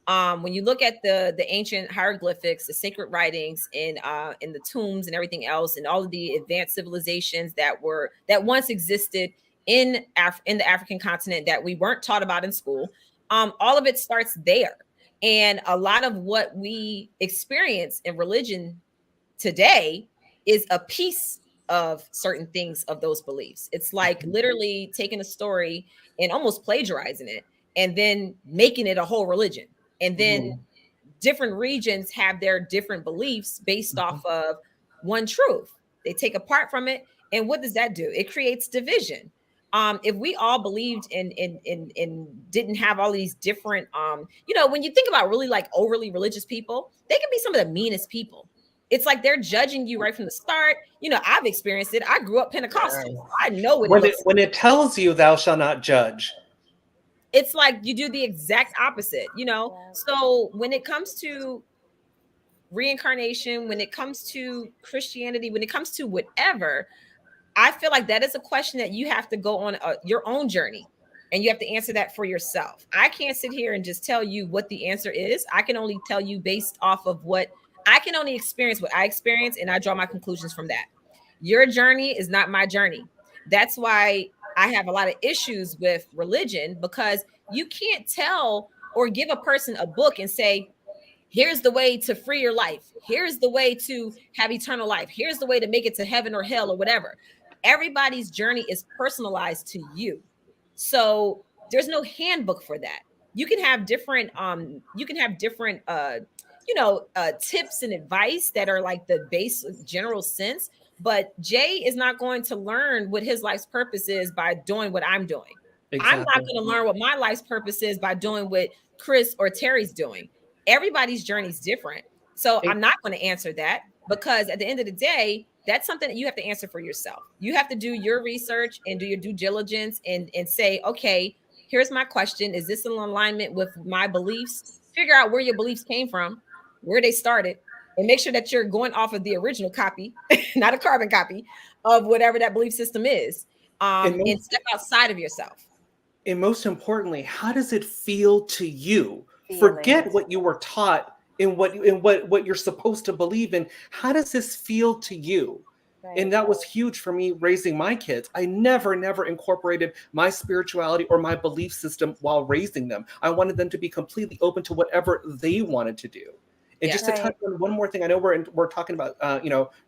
When you look at the ancient hieroglyphics, the sacred writings in the tombs and everything else, and all of the advanced civilizations that once existed in the African continent that we weren't taught about in school, all of it starts there. And a lot of what we experience in religion today is a piece of certain things of those beliefs. It's like literally taking a story and almost plagiarizing it and then making it a whole religion. And then different regions have their different beliefs based off of one truth. They take apart from it. And what does that do? It creates division. If we all believed in didn't have all these different, when you think about really like overly religious people, they can be some of the meanest people. It's like they're judging you right from the start. I've experienced it. I grew up Pentecostal. I know when it tells you thou shalt not judge. It's like you do the exact opposite, So when it comes to reincarnation, when it comes to Christianity, when it comes to whatever, I feel like that is a question that you have to go on your own journey and you have to answer that for yourself. I can't sit here and just tell you what the answer is. I can only tell you based off of I can only experience what I experience, and I draw my conclusions from that. Your journey is not my journey. That's why I have a lot of issues with religion, because you can't tell or give a person a book and say, here's the way to free your life. Here's the way to have eternal life. Here's the way to make it to heaven or hell or whatever. Everybody's journey is personalized to you. So there's no handbook for that. You can have different, tips and advice that are like the base general sense. But Jay is not going to learn what his life's purpose is by doing what I'm doing. Exactly. I'm not going to learn what my life's purpose is by doing what Chris or Terrie's doing. Everybody's journey is different. So I'm not going to answer that, because at the end of the day, that's something that you have to answer for yourself. You have to do your research and do your due diligence and say, okay, here's my question. Is this in alignment with my beliefs? Figure out where your beliefs came from, where they started, and make sure that you're going off of the original copy, not a carbon copy of whatever that belief system is, and step outside of yourself. And most importantly, how does it feel to you? Forget what you were taught and what you're supposed to believe in. How does this feel to you? And that was huge for me raising my kids. I never incorporated my spirituality or my belief system while raising them. I wanted them to be completely open to whatever they wanted to do. And just to touch on one more thing, I know we're talking about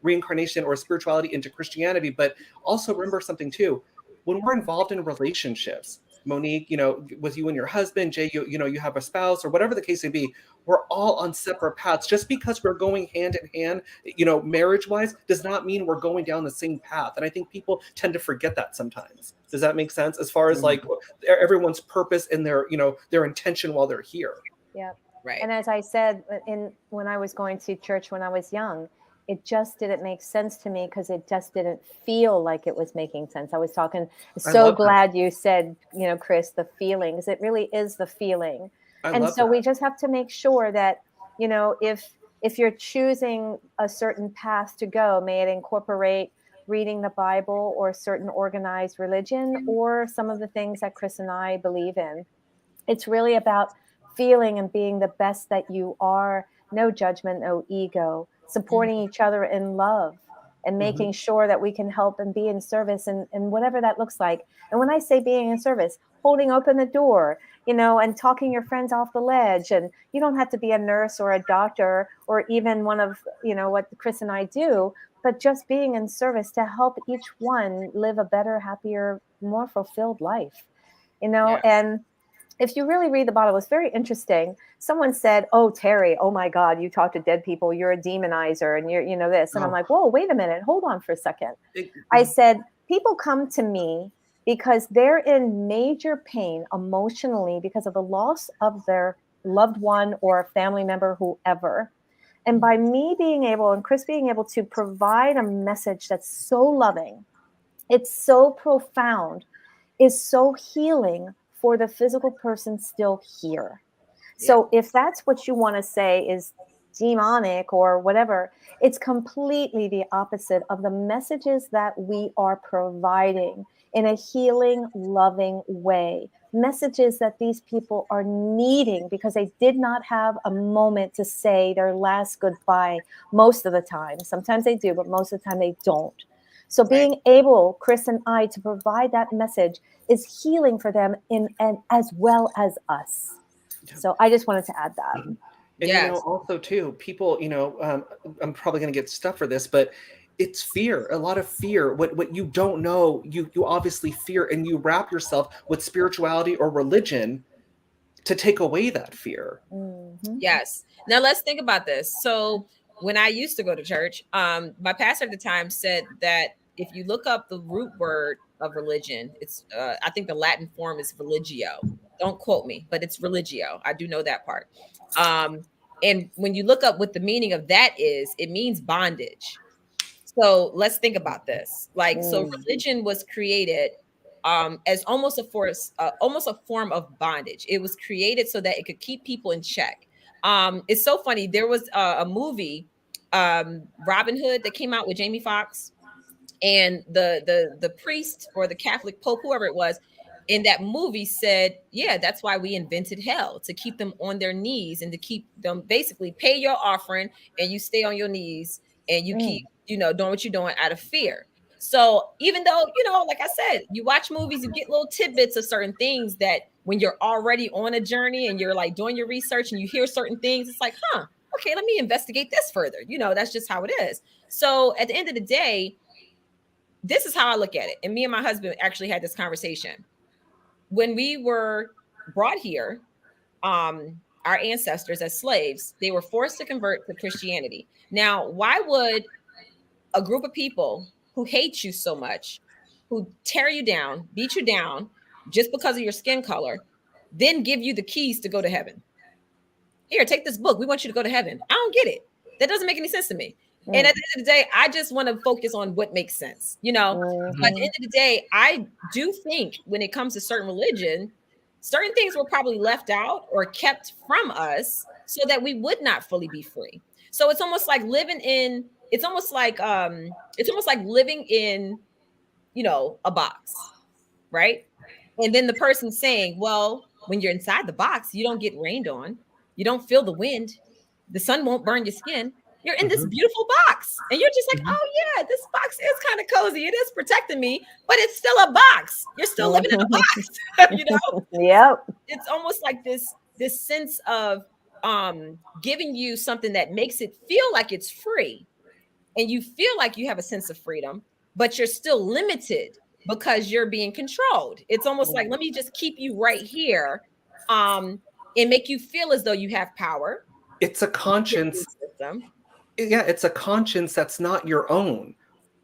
reincarnation or spirituality into Christianity, but also remember something too. When we're involved in relationships, Monique, with you and your husband, Jay, you have a spouse or whatever the case may be, we're all on separate paths. Just because we're going hand in hand, marriage-wise, does not mean we're going down the same path. And I think people tend to forget that sometimes. Does that make sense? As far as like everyone's purpose and their intention while they're here. Yeah. Right. And as I said, when I was going to church when I was young, it just didn't make sense to me because it just didn't feel like it was making sense. I was talking, so glad you said, Chris, the feelings. It really is the feeling. And so we just have to make sure that, if you're choosing a certain path to go, may it incorporate reading the Bible or certain organized religion or some of the things that Chris and I believe in. It's really about feeling and being the best that you are. No judgment, no ego, supporting each other in love and making sure that we can help and be in service and whatever that looks like. And when I say being in service, holding open the door, and talking your friends off the ledge. And you don't have to be a nurse or a doctor or even one of, what Chris and I do, but just being in service to help each one live a better, happier, more fulfilled life, and if you really read the Bible, it's very interesting. Someone said, "Oh, Terrie, oh my God, you talk to dead people. You're a demonizer, and you're, this." And I'm like, "Whoa, wait a minute, hold on for a second." I said, "People come to me because they're in major pain emotionally because of the loss of their loved one or a family member, whoever. And by me being able, and Chris being able to provide a message that's so loving, it's so profound, is so healing for the physical person still here. So if that's what you want to say is demonic or whatever, it's completely the opposite of the messages that we are providing in a healing, loving way. Messages that these people are needing because they did not have a moment to say their last goodbye most of the time. Sometimes they do, but most of the time they don't. So being able, Chris and I, to provide that message is healing for them and as well as us. So I just wanted to add that. And also too, people, I'm probably going to get stuff for this, but it's fear, a lot of fear. What you don't know, you obviously fear, and you wrap yourself with spirituality or religion to take away that fear. Yes. Now let's think about this. So when I used to go to church, my pastor at the time said that if you look up the root word of religion, it's I think the Latin form is religio. Don't quote me, but it's religio. I do know that part. And when you look up what the meaning of that is, it means bondage. So let's think about this. So religion was created as almost a form of bondage. It was created so that it could keep people in check. It's so funny. There was a movie, Robin Hood, that came out with Jamie Foxx, and the priest or the Catholic Pope, whoever it was, in that movie said, "Yeah, that's why we invented hell, to keep them on their knees and to keep them basically pay your offering and you stay on your knees and you keep, doing what you're doing out of fear." So even though, like I said, you watch movies, you get little tidbits of certain things that when you're already on a journey and you're like doing your research and you hear certain things, it's like, okay, let me investigate this further. That's just how it is. So at the end of the day, this is how I look at it. And me and my husband actually had this conversation. When we were brought here, our ancestors as slaves, they were forced to convert to Christianity. Now, why would a group of people who hate you so much, who tear you down, beat you down just because of your skin color, then give you the keys to go to heaven? Here, take this book. We want you to go to heaven. I don't get it. That doesn't make any sense to me. And at the end of the day, I just want to focus on what makes sense, But at the end of the day, I do think when it comes to certain religion, certain things were probably left out or kept from us so that we would not fully be free. So it's almost like living in, living in, a box, right? And then the person saying, well, when you're inside the box, you don't get rained on. You don't feel the wind. The sun won't burn your skin. You're in this beautiful box, and you're just like, oh yeah, this box is kind of cozy. It is protecting me, but it's still a box. You're still living in a box, you know? Yep. It's almost like this sense of giving you something that makes it feel like it's free, and you feel like you have a sense of freedom, but you're still limited because you're being controlled. It's almost like, let me just keep you right here, and make you feel as though you have power. It's a conscience. Yeah, it's a conscience that's not your own.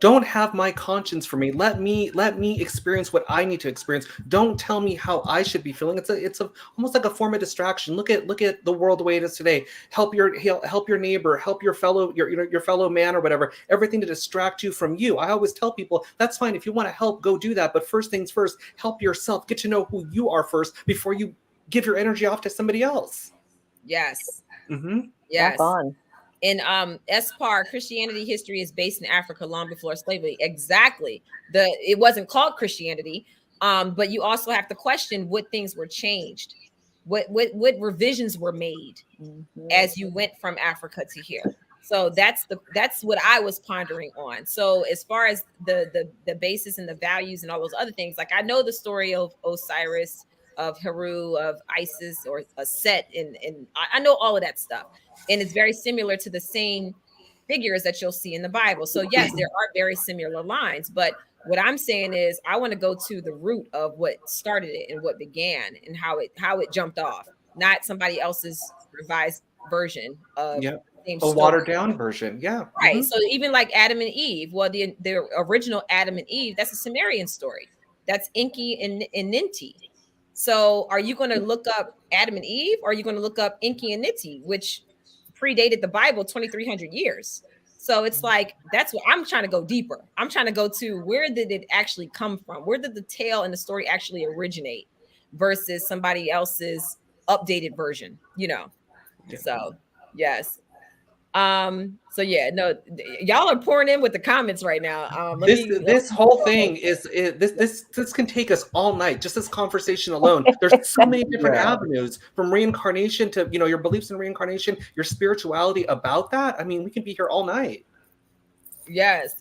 Don't have my conscience for me. Let me experience what I need to experience. Don't tell me how I should be feeling. It's almost like a form of distraction. Look at the world the way it is today. Help your neighbor, help your fellow man or whatever. Everything to distract you from you. I always tell people, that's fine. If you want to help, go do that. But first things first, help yourself. Get to know who you are first before you give your energy off to somebody else. Yes. Mm-hmm. Yes. On. In Espar, Christianity history is based in Africa long before slavery. Exactly. It wasn't called Christianity, but you also have to question what things were changed, what revisions were made as you went from Africa to here. So that's what I was pondering on. So as far as the basis and the values and all those other things, like I know the story of Osiris, of Heru, of Isis, or a Set, and I know all of that stuff. And it's very similar to the same figures that you'll see in the Bible. So yes, there are very similar lines. But what I'm saying is I want to go to the root of what started it and what began and how it jumped off, not somebody else's revised version of the same story. A watered down version. Yeah. Right. Mm-hmm. So even like Adam and Eve, well, the original Adam and Eve, that's a Sumerian story. That's Enki and Ninti. So are you going to look up Adam and Eve, or are you going to look up Enki and Ninti, which predated the Bible 2,300 years? So it's like, that's what I'm trying to go deeper. I'm trying to go to, where did it actually come from? Where did the tale and the story actually originate versus somebody else's updated version, you know? Yeah. So yes. So yeah, no, y'all are pouring in with the comments right now. This whole thing is this can take us all night. Just this conversation alone. There's so many different avenues, from reincarnation to, you know, your beliefs in reincarnation, your spirituality about that. I mean, we can be here all night. Yes.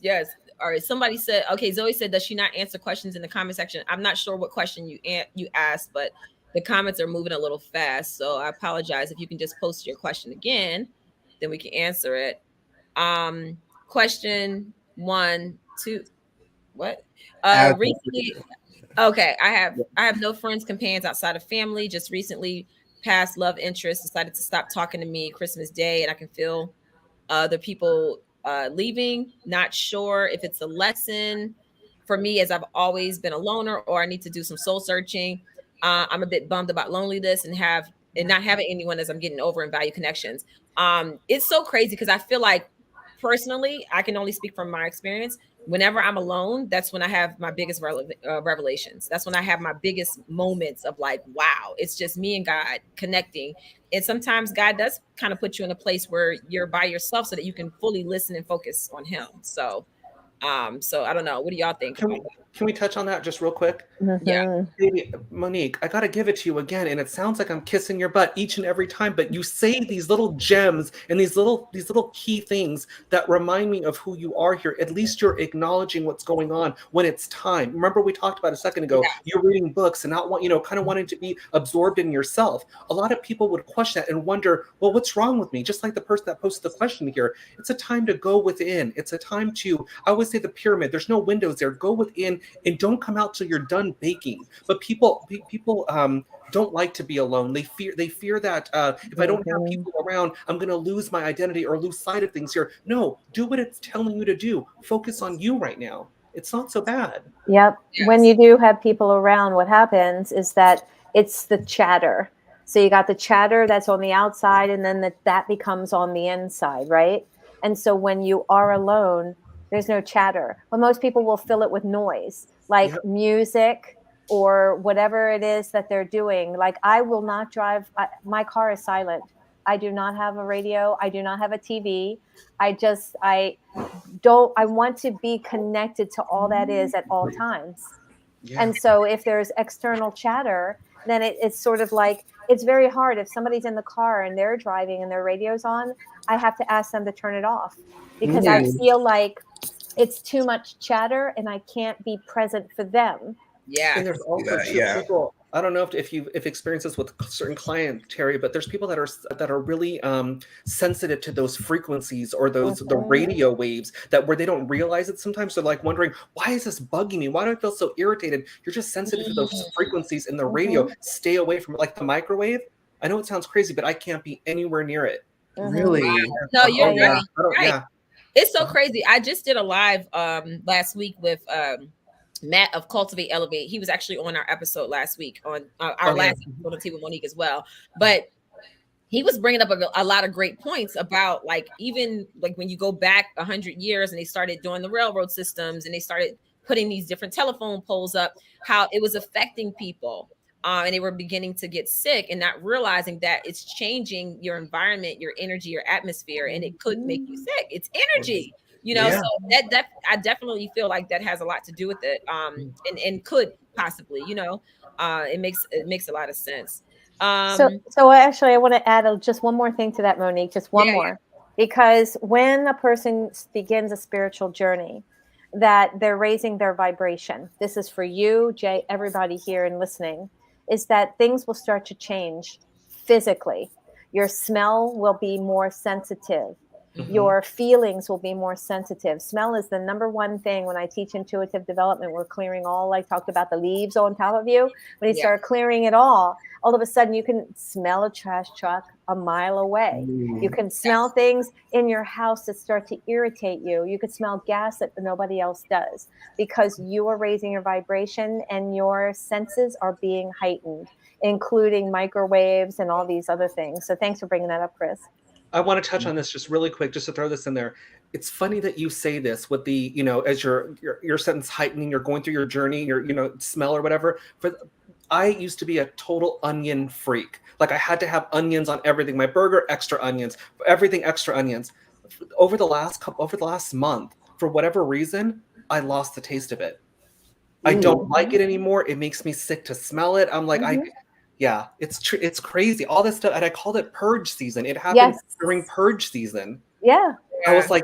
All right. Somebody said, okay, Zoe said, does she not answer questions in the comment section? I'm not sure what question you asked, but the comments are moving a little fast. So I apologize. If you can just post your question again, then we can answer it. Question 1, 2. What? Recently, okay. I have no friends, companions outside of family. Just recently, past love interest decided to stop talking to me Christmas Day, and I can feel the people leaving. Not sure if it's a lesson for me, as I've always been a loner, or I need to do some soul searching. I'm a bit bummed about loneliness and not having anyone as I'm getting over and value connections. It's so crazy because I feel like, personally, I can only speak from my experience. Whenever I'm alone, that's when I have my biggest revelations. That's when I have my biggest moments of like, wow, it's just me and God connecting. And sometimes God does kind of put you in a place where you're by yourself so that you can fully listen and focus on him. So I don't know. What do y'all think? Can we touch on that just real quick? Mm-hmm. Yeah. Baby, Monique, I got to give it to you again. And it sounds like I'm kissing your butt each and every time, but you say these little gems and these little key things that remind me of who you are here. At least you're acknowledging what's going on when it's time. Remember, we talked about a second ago, you're reading books and kind of wanting to be absorbed in yourself. A lot of people would question that and wonder, well, what's wrong with me? Just like the person that posted the question here. It's a time to go within. It's a time to, I always say the pyramid, there's no windows there. Go within and don't come out till you're done baking. But people don't like to be alone. They fear that if I don't have people around, I'm going to lose my identity or lose sight of things here. No, do what it's telling you to do. Focus on you right now. It's not so bad. Yep. Yes. When you do have people around, what happens is that it's the chatter. So you got the chatter that's on the outside, and then that becomes on the inside, right? And so when you are alone, there's no chatter. But most people will fill it with noise, like music or whatever it is that they're doing. Like, I will not drive. My car is silent. I do not have a radio. I do not have a TV. I want to be connected to all that is at all times. Yeah. And so if there's external chatter, then it's sort of like, it's very hard if somebody's in the car and they're driving and their radio's on. I have to ask them to turn it off because I feel like it's too much chatter and I can't be present for them. Yeah. And there's also people, I don't know if you've experienced this with certain clients, Terrie, but there's people that are really sensitive to those frequencies or those the radio waves that where they don't realize it sometimes. They're like wondering, why is this bugging me? Why do I feel so irritated? You're just sensitive to those frequencies in the radio. Stay away from it. Like the microwave. I know it sounds crazy, but I can't be anywhere near it. Really? No, you're right. Yeah. It's so crazy. I just did a live last week with Matt of Cultivate Elevate. He was actually on our episode last week on our last episode on Tea with Monique as well. But he was bringing up a lot of great points about like even like when you go back 100 years and they started doing the railroad systems and they started putting these different telephone poles up, how it was affecting people. And they were beginning to get sick and not realizing that it's changing your environment, your energy, your atmosphere, and it could make you sick. It's energy. You know, so that I definitely feel like that has a lot to do with it. And could possibly, you know, it makes a lot of sense. So actually I want to add just one more thing to that, Monique, just one more, because when a person begins a spiritual journey, that they're raising their vibration. This is for you, Jay, everybody here and listening, is that things will start to change physically. Your smell will be more sensitive. Your feelings will be more sensitive. Smell is the number one thing when I teach intuitive development. We're clearing all, I talked about the leaves on top of you. When you start clearing it all of a sudden you can smell a trash truck a mile away. You can smell things in your house that start to irritate you. You could smell gas that nobody else does because you are raising your vibration and your senses are being heightened, including microwaves and all these other things. So thanks for bringing that up, Chris. I want to touch on this just really quick, just to throw this in there. It's funny that you say this with the, you know, as your sentence heightening, you're going through your journey, your, you know, smell or whatever. I used to be a total onion freak. Like I had to have onions on everything. My burger, extra onions, everything extra onions. Over the last month, for whatever reason, I lost the taste of it. I don't like it anymore. It makes me sick to smell it. I'm like, it's crazy. All this stuff, and I called it purge season. It happened during purge season. Yeah. I was like,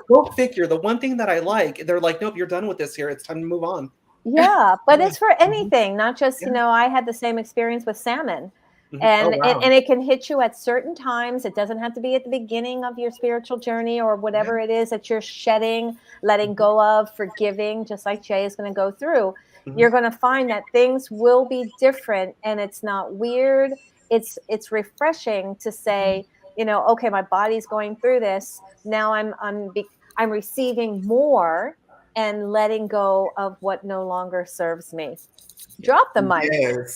go figure. The one thing that I like, they're like, nope, you're done with this here. It's time to move on. Yeah, but it's for anything, not just, you know, I had the same experience with salmon. And, and it can hit you at certain times. It doesn't have to be at the beginning of your spiritual journey or whatever it is that you're shedding, letting go of, forgiving, just like Jay is going to go through. You're going to find that things will be different and it's not weird. It's refreshing to say, you know, okay, my body's going through this. Now I'm receiving more and letting go of what no longer serves me. Drop the mic. Yes.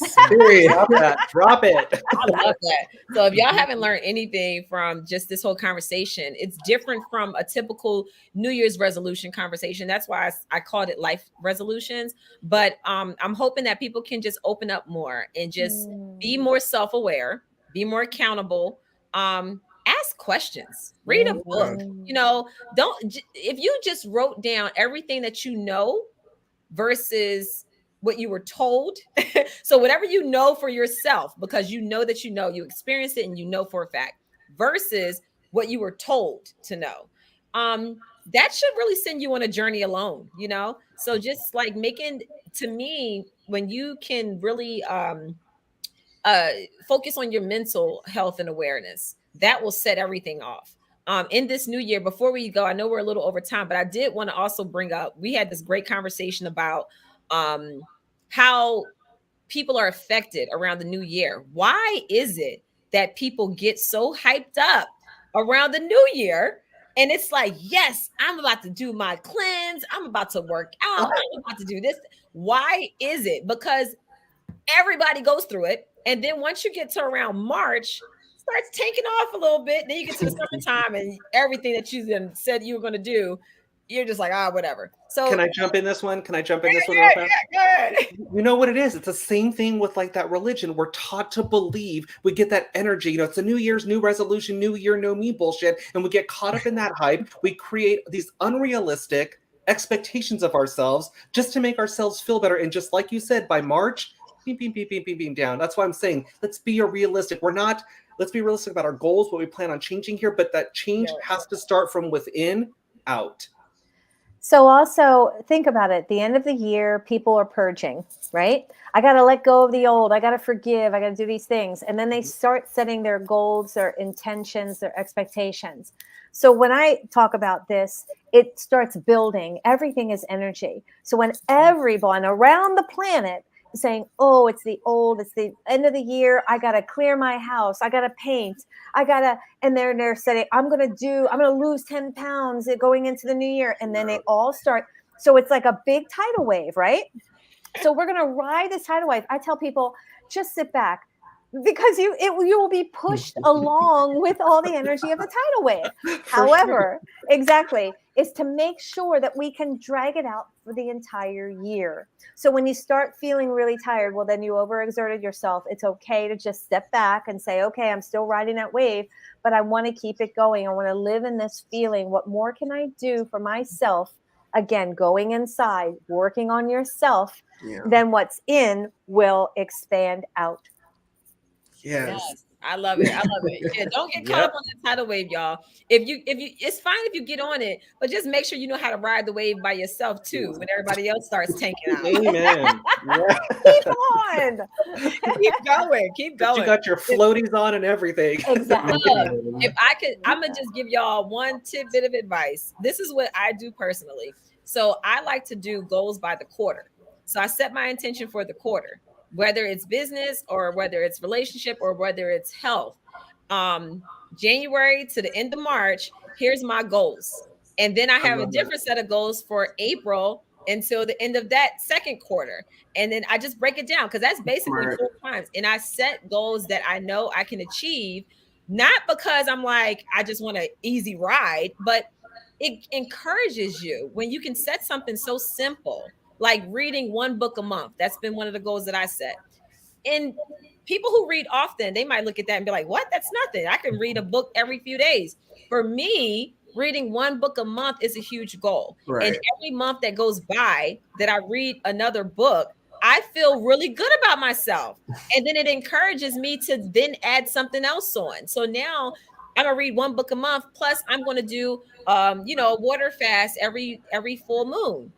Drop it. I love that. So if y'all haven't learned anything from just this whole conversation, it's different from a typical New Year's resolution conversation. That's why I called it life resolutions. But I'm hoping that people can just open up more and just be more self-aware, be more accountable, ask questions, read a book, you know, if you just wrote down everything that you know versus what you were told. So whatever you know for yourself, because you know that you experienced it and you know for a fact versus what you were told to know. That should really send you on a journey alone, you know? So just like to me, when you can really focus on your mental health and awareness, that will set everything off. In this new year, before we go, I know we're a little over time, but I did want to also bring up, we had this great conversation about how people are affected around the new year. Why is it that people get so hyped up around the new year? And it's like, yes, I'm about to do my cleanse. I'm about to work out. I'm about to do this. Why is it? Because everybody goes through it. And then once you get to around March, starts taking off a little bit. Then you get to the summertime and everything that you said you were going to do, you're just like, whatever. So can I jump in this one? Real fast? You know what it is? It's the same thing with like that religion. We're taught to believe, we get that energy, you know, it's a New Year's, new resolution, new year, no me bullshit. And we get caught up in that hype. We create these unrealistic expectations of ourselves just to make ourselves feel better. And just like you said, by March, beam down. That's why I'm saying, let's be realistic. We're not let's be realistic about our goals, what we plan on changing here, but that change has to start from within out. So also think about it. At the end of the year, people are purging, right? I got to let go of the old. I got to forgive. I got to do these things. And then they start setting their goals, their intentions, their expectations. So when I talk about this, it starts building. Everything is energy. So when everyone around the planet is saying, oh, it's the end of the year. I got to clear my house. I got to paint. And they're saying, I'm going to lose 10 pounds going into the new year. And then they all start. So it's like a big tidal wave, right? So we're going to ride this tidal wave. I tell people, just sit back, because you will be pushed along with all the energy of the tidal wave. However, exactly, is to make sure that we can drag it out for the entire year. So when you start feeling really tired, well, then you overexerted yourself. It's okay to just step back and say, okay, I'm still riding that wave, but I want to keep it going. I want to live in this feeling. What more can I do for myself? Again, going inside, working on yourself, then what's in will expand out. Yes. I love it. I love it. Yeah, don't get caught up on that tidal wave, y'all. If you, it's fine if you get on it, but just make sure you know how to ride the wave by yourself too. When everybody else starts tanking out. Amen. Keep on. Keep going. You got your floaties on and everything. Exactly. If I could, I'm gonna just give y'all one tidbit of advice. This is what I do personally. So I like to do goals by the quarter. So I set my intention for the quarter, whether it's business or whether it's relationship or whether it's health. January to the end of March, here's my goals. And then I have a different set of goals for April until the end of that second quarter. And then I just break it down, because that's basically 4 times. And I set goals that I know I can achieve, not because I'm like, I just want an easy ride, but it encourages you when you can set something so simple, like reading 1 book a month. That's been one of the goals that I set. And people who read often, they might look at that and be like, what? That's nothing. I can read a book every few days. For me, reading 1 book a month is a huge goal. Right. And every month that goes by that I read another book, I feel really good about myself. And then it encourages me to then add something else on. So now I'm gonna read 1 book a month. Plus I'm going to do, a water fast every full moon.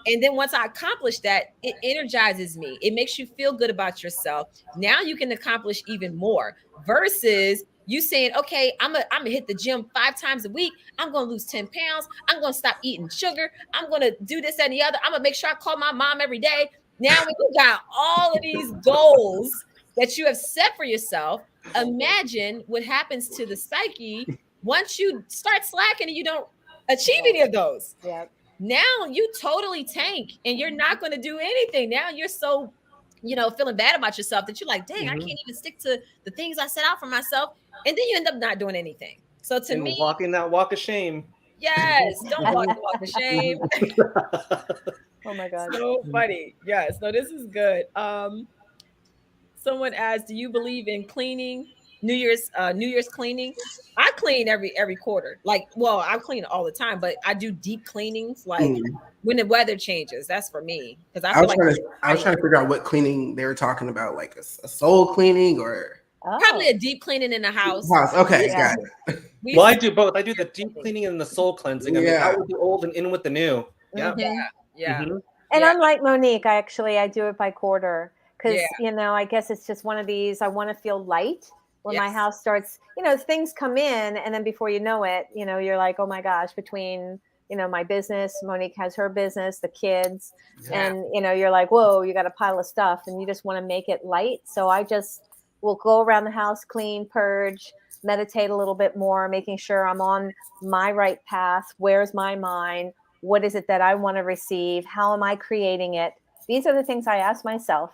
And then once I accomplish that, it energizes me. It makes you feel good about yourself. Now you can accomplish even more versus you saying, okay, I'm gonna hit the gym 5 times a week. I'm going to lose 10 pounds. I'm going to stop eating sugar. I'm going to do this and the other. I'm going to make sure I call my mom every day. Now when you got all of these goals that you have set for yourself, imagine what happens to the psyche once you start slacking and you don't achieve any of those. Yeah. Now you totally tank and you're not going to do anything. Now you're so, feeling bad about yourself that you're like, dang, I can't even stick to the things I set out for myself. And then you end up not doing anything. So to me, walking that walk of shame. Yes. Don't walk the walk of shame. Oh my God. So funny. Yes. No, this is good. Someone asked, do you believe in cleaning? New Year's cleaning? I clean every quarter. I clean all the time, but I do deep cleanings when the weather changes. That's for me. Because I was trying to figure out what cleaning they were talking about, like a soul cleaning or probably a deep cleaning in the house. Okay, got it. Well, I do both. I do the deep cleaning and the soul cleansing. I mean, out with the old and in with the new. Yeah. Yeah. And unlike Monique, I do it by quarter. Because, I guess it's just one of these, I want to feel light when my house starts, things come in. And then before you know it, you're like, oh my gosh, between, my business, Monique has her business, the kids, and, you're like, whoa, you got a pile of stuff and you just want to make it light. So I just will go around the house, clean, purge, meditate a little bit more, making sure I'm on my right path. Where's my mind? What is it that I want to receive? How am I creating it? These are the things I ask myself.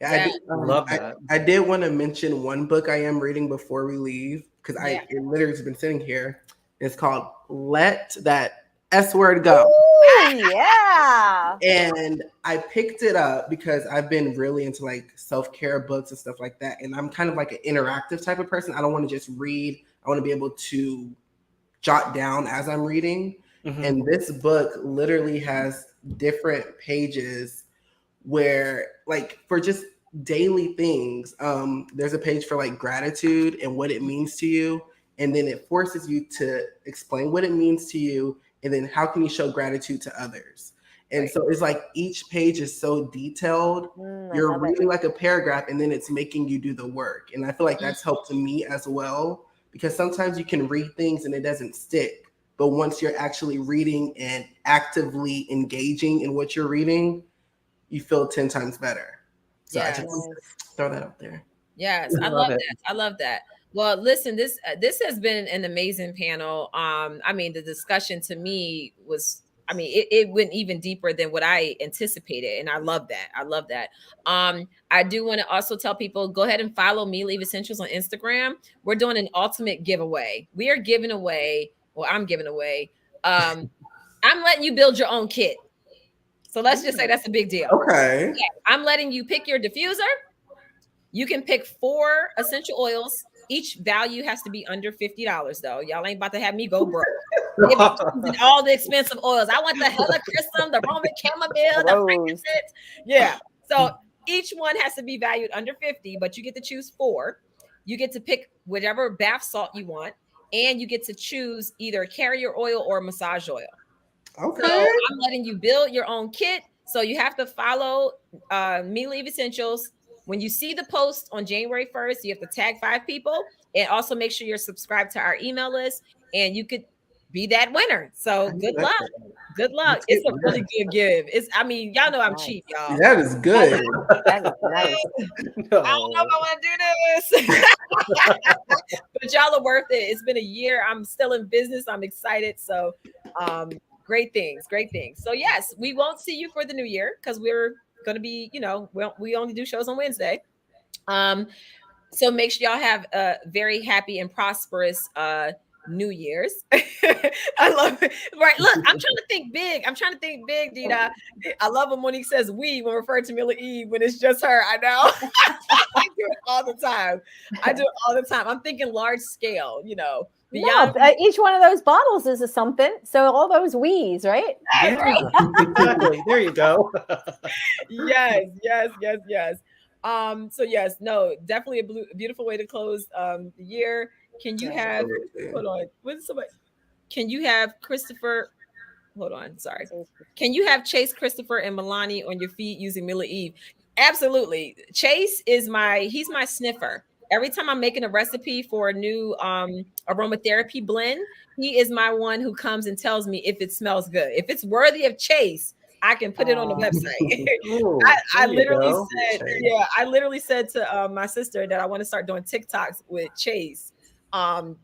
I love that. I did want to mention 1 book I am reading before we leave, because it literally has been sitting here. It's called Let That S Word Go. Ooh, yeah. And I picked it up because I've been really into self-care books and stuff like that. And I'm kind of like an interactive type of person. I don't want to just read. I want to be able to jot down as I'm reading. Mm-hmm. And this book literally has different pages where for just daily things. There's a page for like gratitude and what it means to you. And then it forces you to explain what it means to you. And then how can you show gratitude to others? And so it's like each page is so detailed. You're reading like a paragraph and then it's making you do the work. And I feel like that's helped me as well, because sometimes you can read things and it doesn't stick. But once you're actually reading and actively engaging in what you're reading, you feel 10 times better. So I just throw that out there. Yes, I love that. I love that. Well, listen, this has been an amazing panel. I mean, the discussion to me was, I mean, it went even deeper than what I anticipated. And I love that. I love that. I do want to also tell people, go ahead and follow Me Leave Essentials on Instagram. We're doing an ultimate giveaway. We are giving away, well, I'm giving away. I'm letting you build your own kit. So let's just say that's a big deal. Okay. Yeah, I'm letting you pick your diffuser. You can pick 4 essential oils. Each value has to be under $50 though. Y'all ain't about to have me go broke. All the expensive oils. I want the helichrysum, the Roman chamomile, the frankincense. Yeah. So each one has to be valued under 50, but you get to choose 4. You get to pick whatever bath salt you want, and you get to choose either carrier oil or massage oil. Okay. So I'm letting you build your own kit. So you have to follow Me Leave Essentials. When you see the post on January 1st, you have to tag 5 people, and also make sure you're subscribed to our email list, and you could be that winner. So good luck. Good luck. It's a really good give. I mean, y'all know I'm cheap, y'all. That is good. That is nice. I don't know if I want to do this. But y'all are worth it. It's been a year. I'm still in business. I'm excited. So great things. So yes, we won't see you for the new year because we're going to be, we only do shows on Wednesday. So make sure y'all have a very happy and prosperous New Year's. I love it. Right. Look, I'm trying to think big, Dina. I love when Monique says we when referring to Mila Eve when it's just her. I know. I do it all the time. I'm thinking large scale, beyond. No, each one of those bottles is a something. So all those we's, right? Yeah, exactly. There you go. Yes. So yes, no, definitely a beautiful way to close the year. Can you have, hold on, can you have Christopher, hold on, sorry. Can you have Chase, Christopher, and Milani on your feed using Mila Eve? Absolutely. Chase is he's my sniffer. Every time I'm making a recipe for a new aromatherapy blend, he is my one who comes and tells me if it smells good. If it's worthy of Chase, I can put it on the website. Ooh, I literally said to my sister that I want to start doing TikToks with Chase,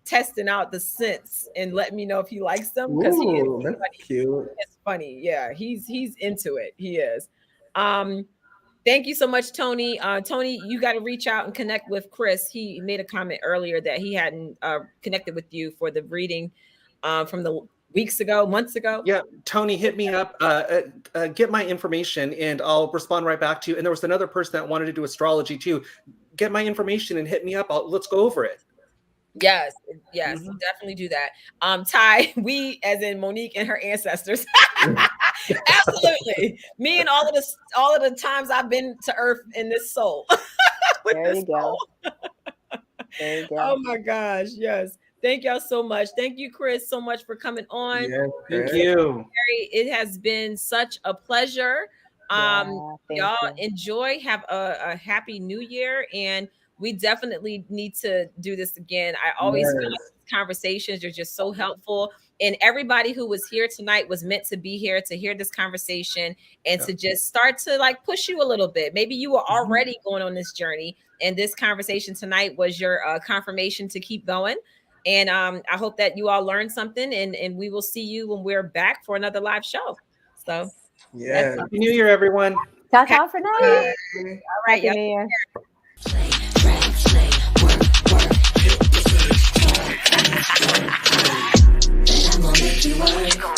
testing out the scents and letting me know if he likes them, because he is funny. Cute. It's funny. Yeah, he's into it. He is. Thank you so much, Tony. Tony, you got to reach out and connect with Chris. He made a comment earlier that he hadn't connected with you for the reading from the months ago. Yeah, Tony, hit me up, get my information, and I'll respond right back to you. And there was another person that wanted to do astrology too. Get my information and hit me up. Let's go over it. Yes, definitely do that. Ty, we as in Monique and her ancestors. Absolutely. Me and all of the times I've been to Earth in this soul. There you go. Oh my gosh, yes. Thank y'all so much. Thank you, Chris, so much for coming on. Yes, thank you. It has been such a pleasure. Y'all enjoy. Have a happy new year, and we definitely need to do this again. I always feel like these conversations are just so helpful, and everybody who was here tonight was meant to be here to hear this conversation and to just start to like push you a little bit. Maybe you were already going on this journey, and this conversation tonight was your confirmation to keep going. And I hope that you all learned something, and we will see you when we're back for another live show. So, Happy New Year, everyone. Ta-ta for now. All right, Happy New Year. Play, drag, play, work, hit the stage. Then I'm gonna make you work.